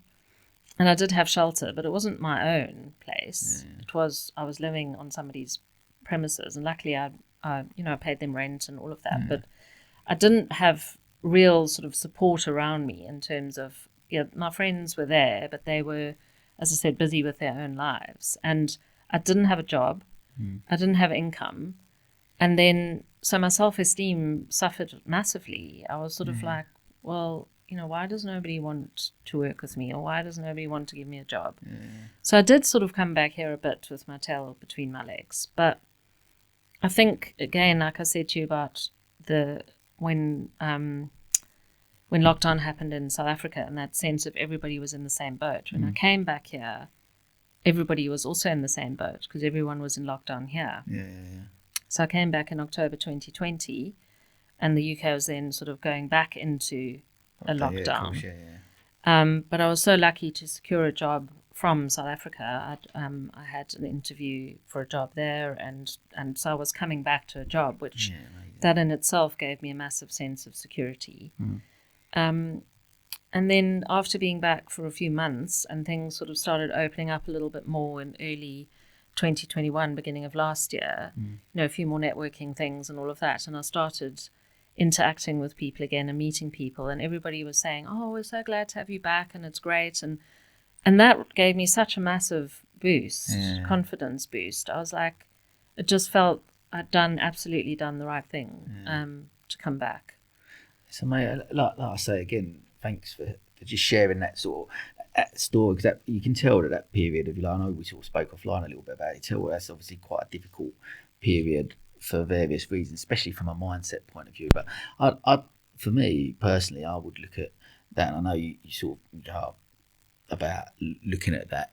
And I did have shelter, but it wasn't my own place. It was, I was living on somebody's premises, and luckily I paid them rent and all of that. But I didn't have real sort of support around me in terms of, my friends were there, but they were, as I said, busy with their own lives. And I didn't have a job. I didn't have income. And then, so my self-esteem suffered massively. I was sort of like, well, why does nobody want to work with me? Or why does nobody want to give me a job? So I did sort of come back here a bit with my tail between my legs. But I think, again, like I said to you about when lockdown happened in South Africa, and that sense of everybody was in the same boat. When I came back here, everybody was also in the same boat because everyone was in lockdown here. So I came back in October 2020, and the UK was then sort of going back into a lockdown. But I was so lucky to secure a job from South Africa. I had an interview for a job there, and so I was coming back to a job, which that in itself gave me a massive sense of security. And then after being back for a few months, and things sort of started opening up a little bit more in early 2021, beginning of last year, a few more networking things and all of that, and I started interacting with people again and meeting people, and everybody was saying, oh, we're so glad to have you back and it's great, and that gave me such a massive boost, confidence boost. I was like, it just felt I'd absolutely done the right thing to come back. So mate, like I say again, thanks for just sharing that sort of story, because you can tell that period of your life, I know we sort of spoke offline a little bit about it, tell that's obviously quite a difficult period for various reasons, especially from a mindset point of view. But I for me personally, I would look at that, and I know you sort of about looking at that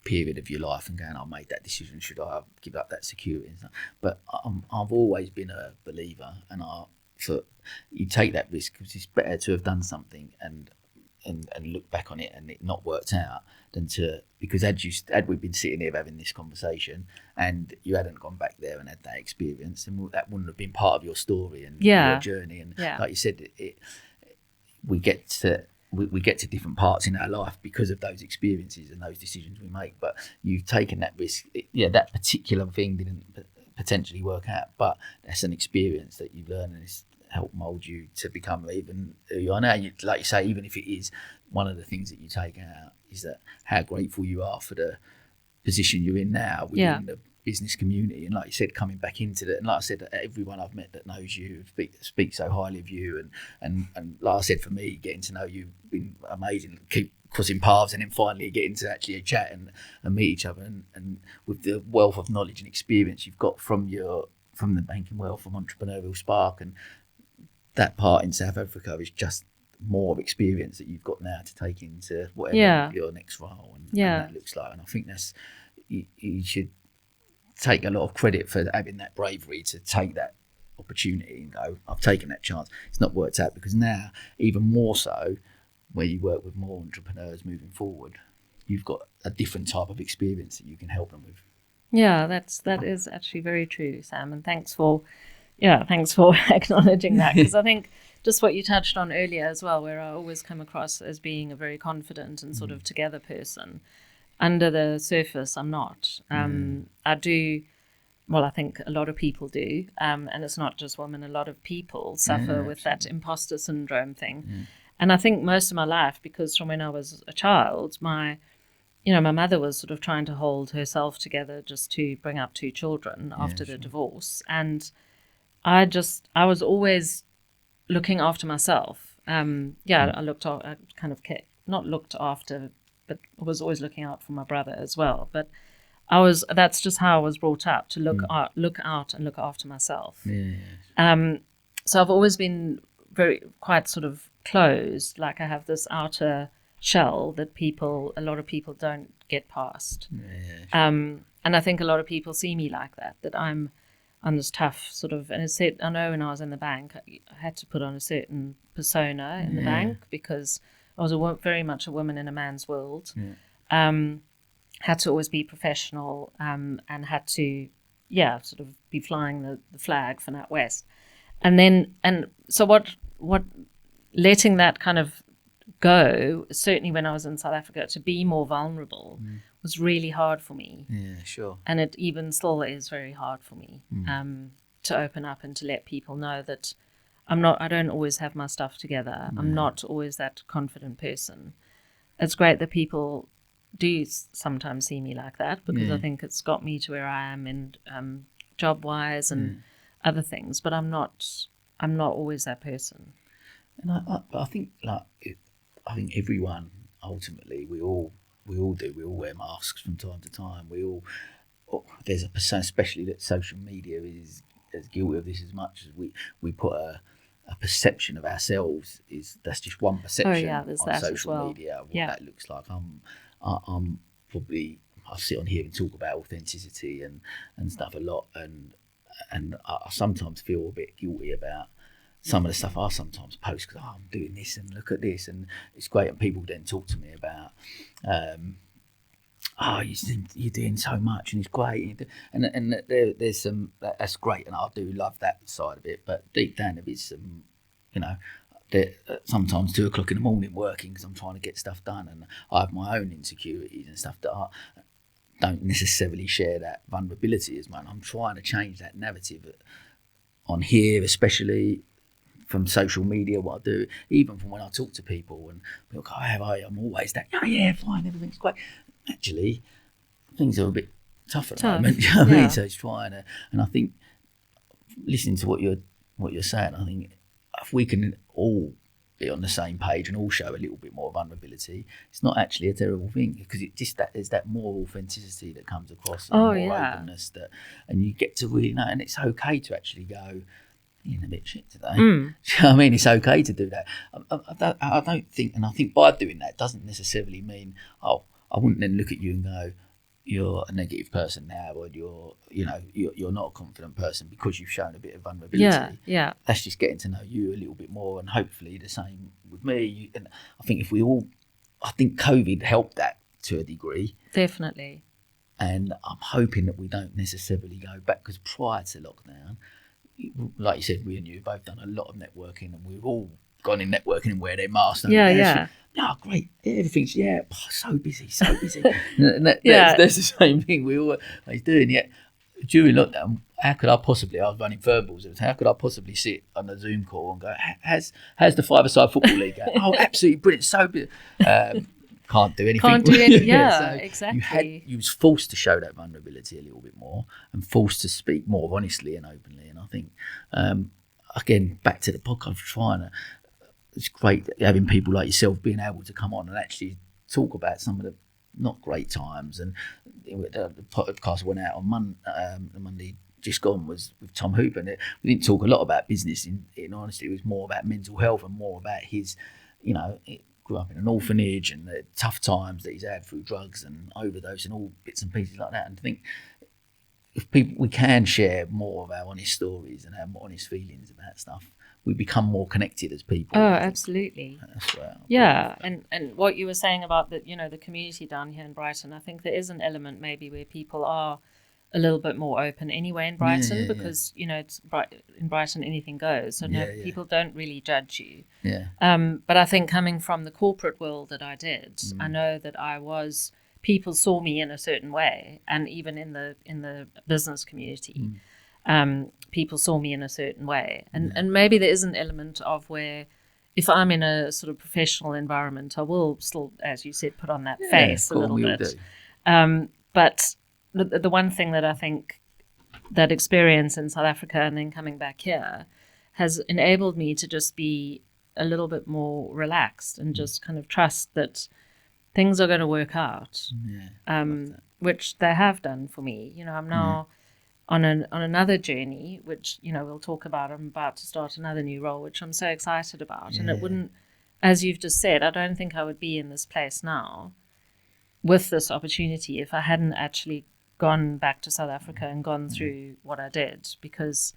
period of your life and going, I made that decision, should I give up that security and stuff? But I've always been a believer, and you take that risk because it's better to have done something and look back on it and it not worked out than because had we been sitting here having this conversation and you hadn't gone back there and had that experience, then that wouldn't have been part of your story and your journey. And like you said, we get to different parts in our life because of those experiences and those decisions we make. But you've taken that risk. That particular thing didn't potentially work out, but that's an experience that you've learned, and it's helped mould you to become even who you are now. Like you say, even if it is one of the things that you take out is that how grateful you are for the position you're in now within the business community. And like you said, coming back into it, and like I said, everyone I've met that knows you speak so highly of you, and like I said, for me, getting to know you has been amazing. Keep crossing paths and then finally getting to actually chat and meet each other, and with the wealth of knowledge and experience you've got from the banking world, from Entrepreneurial Spark, and that part in South Africa is just more experience that you've got now to take into whatever your next role and that looks like. And I think that's you should take a lot of credit for having that bravery to take that opportunity and go, I've taken that chance. It's not worked out, because now even more so, where you work with more entrepreneurs moving forward, you've got a different type of experience that you can help them with. Yeah, that is actually very true, Sam, and thanks for acknowledging that, because I think just what you touched on earlier as well, where I always come across as being a very confident and sort of together person. Under the surface, I'm not. I do, well, I think a lot of people do, and it's not just women, a lot of people suffer with that imposter syndrome thing. And I think most of my life, because from when I was a child, my mother was sort of trying to hold herself together just to bring up two children after the divorce. And I was always looking after myself. I not looked after, but I was always looking out for my brother as well. But that's just how I was brought up, to look out and look after myself. So I've always been quite sort of closed. Like, I have this outer shell that a lot of people don't get past. And I think a lot of people see me like that I'm this tough sort of, and it's said, I know when I was in the bank, I had to put on a certain persona in the bank, because I was very much a woman in a man's world. Had to always be professional, and had to, sort of be flying the flag for NatWest. And so what letting that kind of go, certainly when I was in South Africa, to be more vulnerable was really hard for me. And it even still is very hard for me to open up and to let people know that I don't always have my stuff together. I'm not always that confident person. It's great that people do sometimes see me like that, because I think it's got me to where I am in job-wise and other things. But I'm not always that person. And I think I think everyone ultimately we all do. We all wear masks from time to time. There's a percent, especially that social media is as guilty of this as much as we put a perception of ourselves that's just one perception there's on that social as well. media. What that looks like. I'm probably I sit on here and talk about authenticity and stuff a lot, and I sometimes feel a bit guilty about some of the stuff I sometimes post because I'm doing this and look at this, and it's great. And people then talk to me about, you're doing so much and it's great, and there's some that's great, and I do love that side of it. But deep down, there is some, sometimes 2 o'clock in the morning working because I'm trying to get stuff done, and I have my own insecurities and stuff that I don't necessarily share that vulnerability as much. I'm trying to change that narrative on here, especially from social media, what I do, even from when I talk to people and people go, how are you? I'm always that, oh yeah, fine, everything's great. Actually, things are a bit tough at the moment, you know what I mean? So it's trying to, and I think listening to what you're saying, I think if we can all be on the same page and all show a little bit more vulnerability, it's not actually a terrible thing, because it just there's that more authenticity that comes across, and more openness and you get to really know, and it's okay to actually go, you're a bit shit today. Do you know what I mean? It's okay to do that. I don't think, and I think by doing that doesn't necessarily mean, I wouldn't then look at you and go, you're a negative person now, or you're not a confident person because you've shown a bit of vulnerability. Yeah. That's just getting to know you a little bit more, and hopefully the same with me. And I think I think COVID helped that to a degree. Definitely. And I'm hoping that we don't necessarily go back, because prior to lockdown, like you said, we and you have both done a lot of networking, and we've all gone in networking and wear their masks. Yeah. Oh, great. Everything's, so busy. And that's the same thing we always do. And yet, during lockdown, I was running verbals, how could I possibly sit on a Zoom call and go, how's the five-a-side football league going? Oh, absolutely brilliant, so good. Can't do anything. So exactly. You was forced to show that vulnerability a little bit more, and forced to speak more honestly and openly. And I think, again, back to the podcast, it's great having people like yourself being able to come on and actually talk about some of the not great times. And the podcast went out on Monday just gone was with Tom Hooper, and we didn't talk a lot about business. In honesty, it was more about mental health and more about his, he grew up in an orphanage and the tough times that he's had through drugs and overdose and all bits and pieces like that. And I think if we can share more of our honest stories and our honest feelings about stuff, we become more connected as people. Oh, absolutely. Yeah. And what you were saying about the community down here in Brighton, I think there is an element maybe where people are a little bit more open anyway in Brighton, because it's in Brighton anything goes, so people don't really judge you. But I think coming from the corporate world that I did, I know that people saw me in a certain way, and even in the business community, people saw me in a certain way, and maybe there is an element of where, if I'm in a sort of professional environment, I will still, as you said, put on that face a little bit. But the one thing that I think that experience in South Africa and then coming back here has enabled me to just be a little bit more relaxed and just kind of trust that things are going to work out, which they have done for me. I'm now on another journey, which we'll talk about. I'm about to start another new role, which I'm so excited about. And it wouldn't, as you've just said, I don't think I would be in this place now with this opportunity if I hadn't actually gone back to South Africa and gone through what I did, because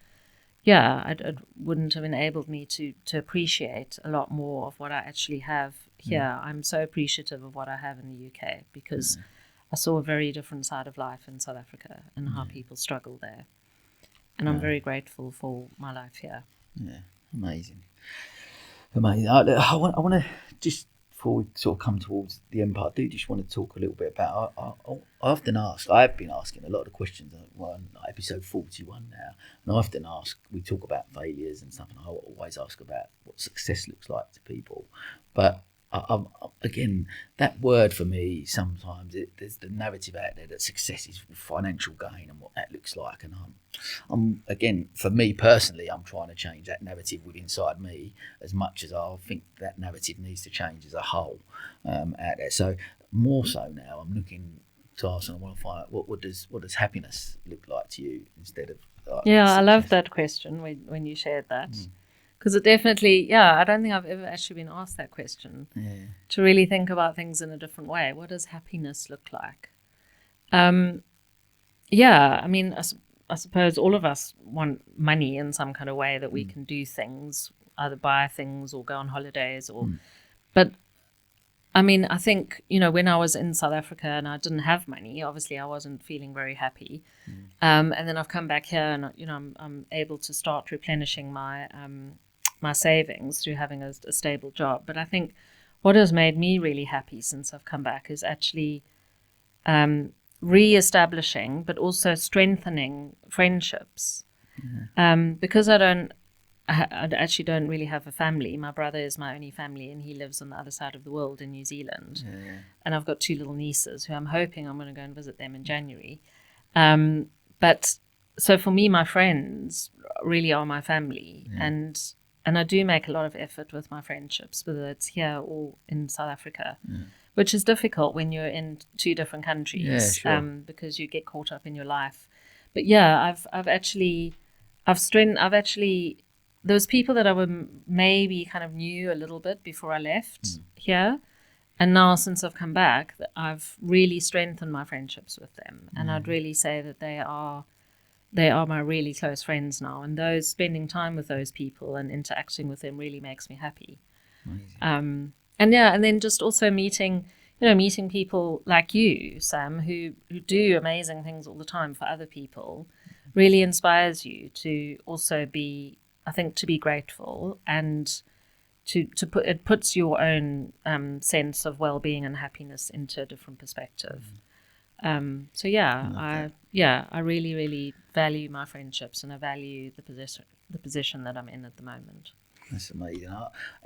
it wouldn't have enabled me to appreciate a lot more of what I actually have here. I'm so appreciative of what I have in the UK, because I saw a very different side of life in South Africa and how people struggle there. And I'm very grateful for my life here. Yeah, amazing. I want to just, before we sort of come towards the end part, I do just want to talk a little bit about, I've been asking a lot of the questions, on episode 41 now, and I often ask, we talk about failures and stuff, and I always ask about what success looks like to people. But again, that word for me, sometimes there's the narrative out there that success is financial gain and what that looks like. And I'm again, for me personally, I'm trying to change that narrative within inside me as much as I think that narrative needs to change as a whole out there. So more so now, I'm looking to ask, and I want to find out what does happiness look like to you instead of yeah, I love that question when you shared that. Because it definitely, I don't think I've ever actually been asked that question. Yeah. To really think about things in a different way. What does happiness look like? I mean, I suppose all of us want money in some kind of way that we can do things, either buy things or go on holidays. But, I mean, I think, when I was in South Africa and I didn't have money, obviously I wasn't feeling very happy. And then I've come back here and, I'm able to start replenishing my my savings through having a stable job. But I think what has made me really happy since I've come back is actually re-establishing but also strengthening friendships. Because I actually don't really have a family. My brother is my only family and he lives on the other side of the world in New Zealand. And I've got 2 little nieces who I'm hoping I'm going to go and visit them in January. But so for me, my friends really are my family. And I do make a lot of effort with my friendships, whether it's here or in South Africa, which is difficult when you're in 2 different countries, because you get caught up in your life. But I've actually there was people that I would maybe kind of knew a little bit before I left here, and now since I've come back, I've really strengthened my friendships with them, and I'd really say that they are my really close friends now, and spending time with those people and interacting with them really makes me happy. And then just also meeting people like you, Sam, who do amazing things all the time for other people, really inspires you to also be grateful, and it puts your own sense of well-being and happiness into a different perspective. I really, really value my friendships, and I value the position that I'm in at the moment. That's amazing.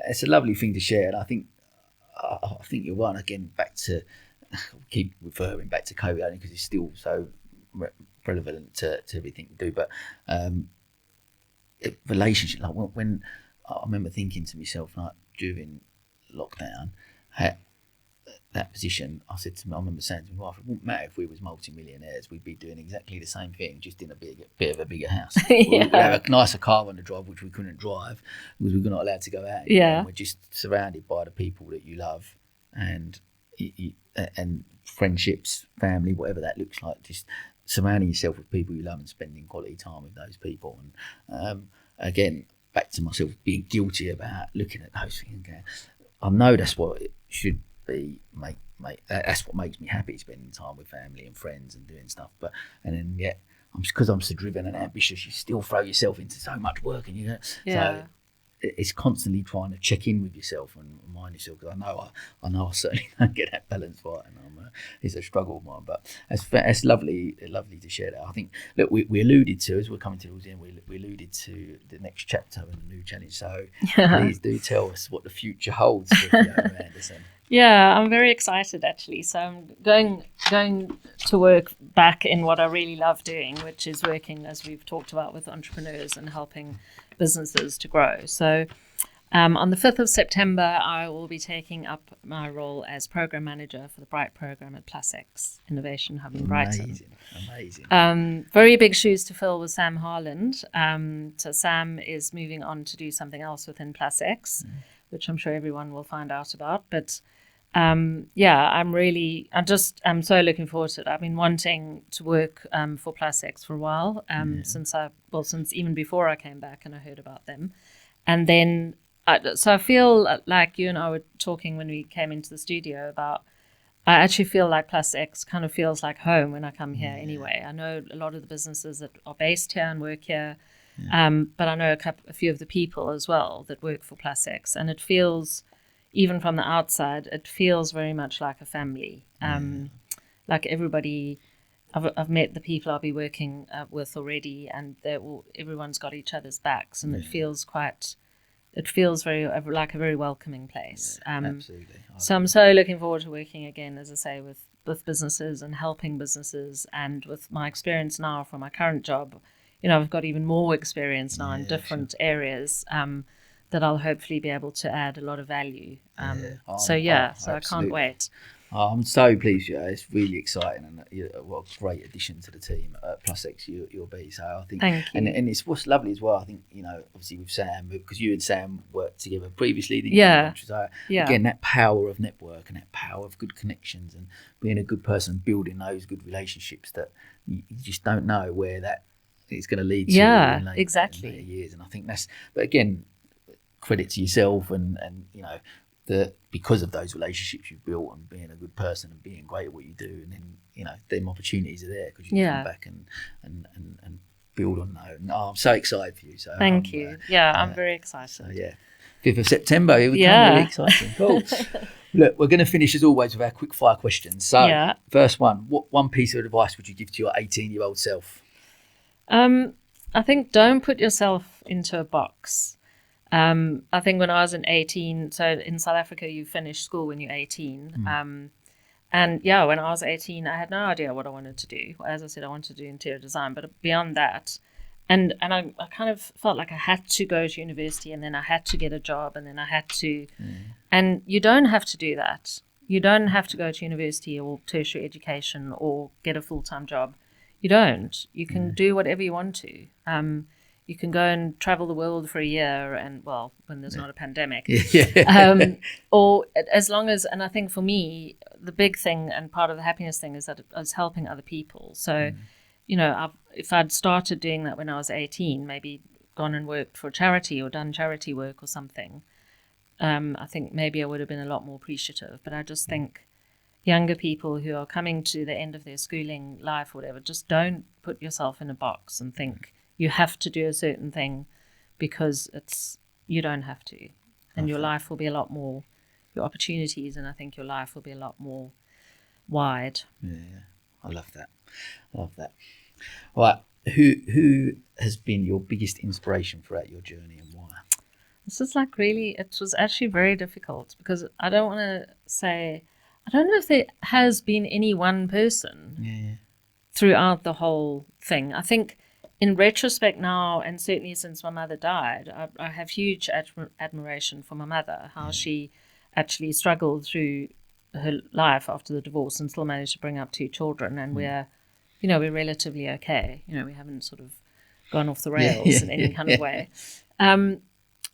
It's a lovely thing to share, and I think you're right. Again, keep referring back to COVID only because it's still so relevant to everything we do. But relationship, like when I remember thinking to myself, like during lockdown, that position, I remember saying to my wife, it wouldn't matter if we was multi-millionaires, we'd be doing exactly the same thing, just in a bit of a bigger house. We'd have a nicer car on the drive, which we couldn't drive because we were not allowed to go out. And we're just surrounded by the people that you love, and friendships, family, whatever that looks like, just surrounding yourself with people you love and spending quality time with those people. And again, back to myself being guilty about looking at those things. I know that's what it should be. That's what makes me happy, spending time with family and friends and doing stuff. Because I'm so driven and ambitious, you still throw yourself into so much work, and so it's constantly trying to check in with yourself and remind yourself, because I know I certainly don't get that balance right, and it's a struggle of mine. But it's lovely to share that. I think, look, we alluded to, as we're coming towards the end, we alluded to the next chapter and the new challenge. So please do tell us what the future holds for Fiona Anderson. Yeah, I'm very excited actually. So I'm going to work back in what I really love doing, which is working, as we've talked about, with entrepreneurs and helping businesses to grow. So on the 5th of September, I will be taking up my role as program manager for the Bright program at Sussex Innovation Hub in Brighton. Amazing. Very big shoes to fill with Sam Harland. So Sam is moving on to do something else within Sussex, which I'm sure everyone will find out about. But I'm so looking forward to it. I've been wanting to work for Sussex for a while, since even before I came back and I heard about them. And then, so I feel like you and I were talking when we came into the studio about, I actually feel like Sussex kind of feels like home when I come here anyway. I know a lot of the businesses that are based here and work here, but I know a few of the people as well that work for Sussex, and it feels, even from the outside, it feels very much like a family. Like everybody, I've met the people I'll be working with already, and everyone's got each other's backs, and it feels quite it feels very like a very welcoming place. Absolutely. So I'm so looking forward to working again, as I say, with businesses and helping businesses, and with my experience now from my current job, I've got even more experience now in different areas that I'll hopefully be able to add a lot of value. So I can't wait. I'm so pleased. It's really exciting, and what a great addition to the team at Sussex you'll be. So I think, thank you. And it's what's lovely as well. I think obviously with Sam, because you and Sam worked together previously. Again, that power of network and that power of good connections and being a good person, building those good relationships that you just don't know where that is going to lead to. Exactly. In later years, and I think that's. But again, credit to yourself and that because of those relationships you've built and being a good person and being great at what you do, and then them opportunities are there because you can come back and build on that. And I'm so excited for you. So thank you. I'm very excited. So 5th of September, it become really exciting. Cool. Look, we're going to finish as always with our quick fire questions. So first one, what one piece of advice would you give to your 18-year-old self? I think don't put yourself into a box. I think when I was 18, so in South Africa, you finish school when you're 18. And when I was 18, I had no idea what I wanted to do. As I said, I wanted to do interior design, but beyond that, and I kind of felt like I had to go to university, and then I had to get a job, and then I had to, and you don't have to do that. You don't have to go to university or tertiary education or get a full-time job. You don't. You can do whatever you want to. You can go and travel the world for a year, and when there's not a pandemic, or as long as. And I think for me, the big thing and part of the happiness thing is that I was helping other people. So, if I'd started doing that when I was 18, maybe gone and worked for a charity or done charity work or something, I think maybe I would have been a lot more appreciative. But I just think younger people who are coming to the end of their schooling life or whatever, just don't put yourself in a box and think you have to do a certain thing, because you don't have to, and your life will be a lot more, your opportunities, and I think your life will be a lot more wide. I love that. Right, who has been your biggest inspiration throughout your journey, and why? This is it was actually very difficult, because I don't want to say, I don't know if there has been any one person throughout the whole thing. I think in retrospect now, and certainly since my mother died, I have huge admiration for my mother, how she actually struggled through her life after the divorce and still managed to bring up 2 children. And we're relatively okay. We haven't sort of gone off the rails in any kind of way.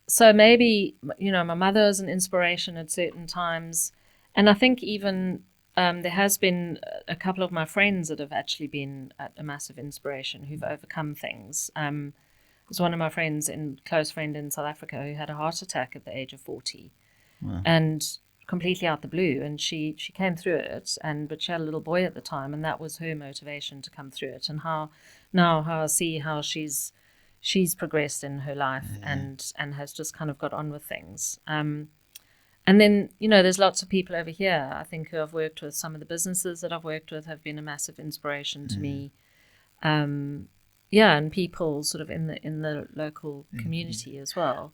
So maybe, my mother is an inspiration at certain times. And I think even there has been a couple of my friends that have actually been a massive inspiration, who've overcome things. There's one of my friends, close friend in South Africa, who had a heart attack at the age of 40. Wow. And completely out the blue. And she came through it, but she had a little boy at the time, and that was her motivation to come through it. And how I see how she's progressed in her life and has just kind of got on with things. And then, there's lots of people over here, I think, who I've worked with. Some of the businesses that I've worked with have been a massive inspiration to me. And people sort of in the local community as well.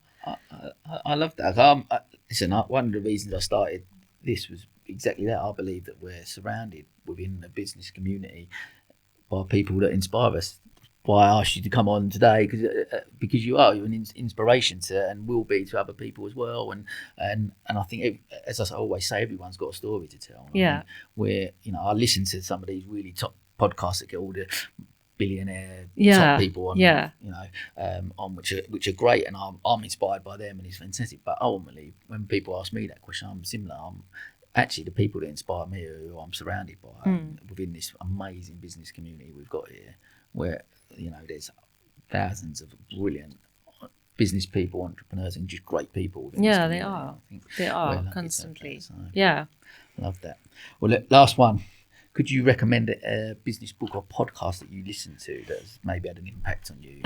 I love that. Listen, one of the reasons I started this was exactly that. I believe that we're surrounded within the business community by people that inspire us. Why I asked you to come on today, because you're an inspiration to, and will be to, other people as well. And I think, as I always say, everyone's got a story to tell. I listen to some of these really top podcasts that get all the billionaire top people on, on which are great, and I'm inspired by them, and it's fantastic. But ultimately, when people ask me that question, I'm similar. I'm actually the people that inspire me, who I'm surrounded by within this amazing business community we've got here, where there's thousands of brilliant business people, entrepreneurs, and just great people. Yeah, they are. They are constantly. I love that. Well, look, last one. Could you recommend a business book or podcast that you listen to that has maybe had an impact on you?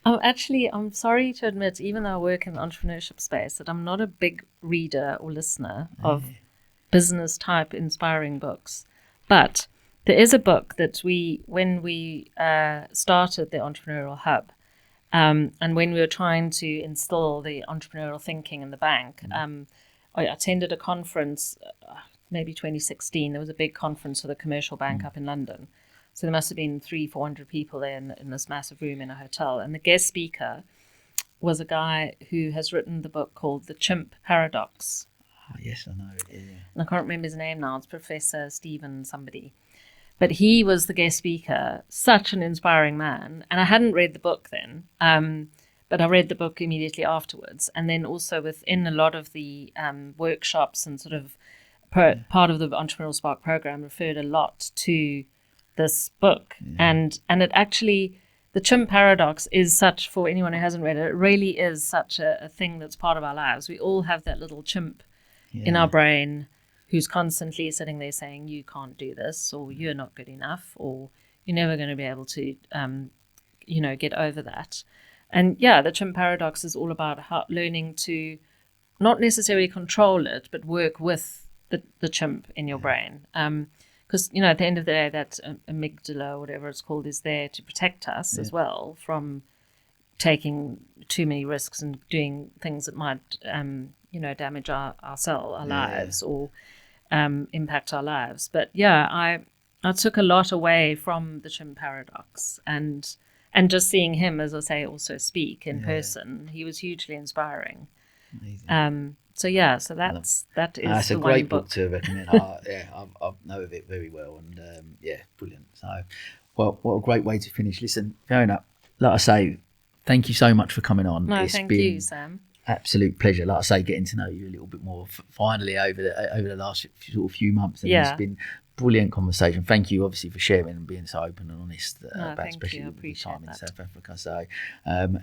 I'm sorry to admit, even though I work in the entrepreneurship space, that I'm not a big reader or listener of business type inspiring books. But there is a book that when we started the Entrepreneurial Hub, And when we were trying to instill the entrepreneurial thinking in the bank, I attended a conference, maybe 2016. There was a big conference for the commercial bank up in London. So there must have been 300-400 people there in this massive room in a hotel. And the guest speaker was a guy who has written the book called The Chimp Paradox. Oh, yes, I know. Yeah. And I can't remember his name now. It's Professor Stephen somebody. But he was the guest speaker, such an inspiring man. And I hadn't read the book then, but I read the book immediately afterwards. And then also within a lot of the workshops and sort of part of the Entrepreneurial Spark program referred a lot to this book. And it actually, the Chimp Paradox is such, for anyone who hasn't read it, it really is such a thing that's part of our lives. We all have that little chimp in our brain who's constantly sitting there saying, you can't do this, or you're not good enough, or you're never going to be able to, get over that. And the Chimp Paradox is all about learning to not necessarily control it, but work with the chimp in your brain. Because, at the end of the day, that amygdala, or whatever it's called, is there to protect us as well from taking too many risks and doing things that might, damage our lives or impact our lives. But I took a lot away from the Chimp Paradox, and just seeing him, as I say, also speak in person, he was hugely inspiring. Amazing. So that is it's a great book to recommend. I know of it very well, and brilliant. So, well, what a great way to finish. Listen, Fiona, like I say, thank you so much for coming on. No, thank you, Sam. Absolute pleasure. Like I say, getting to know you a little bit more finally over the last few months, and it's been brilliant conversation. Thank you, obviously, for sharing and being so open and honest about especially the time in South Africa. So,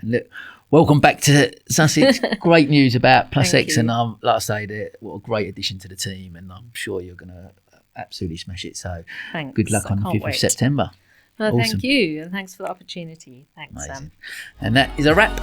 look, welcome back to Sussex. Great news about Plus X, and like I say, what a great addition to the team, and I'm sure you're going to absolutely smash it. So, thanks. Good luck on the 5th of September. Awesome. Thank you, and thanks for the opportunity. Thanks, Amazing. Sam. And that is a wrap.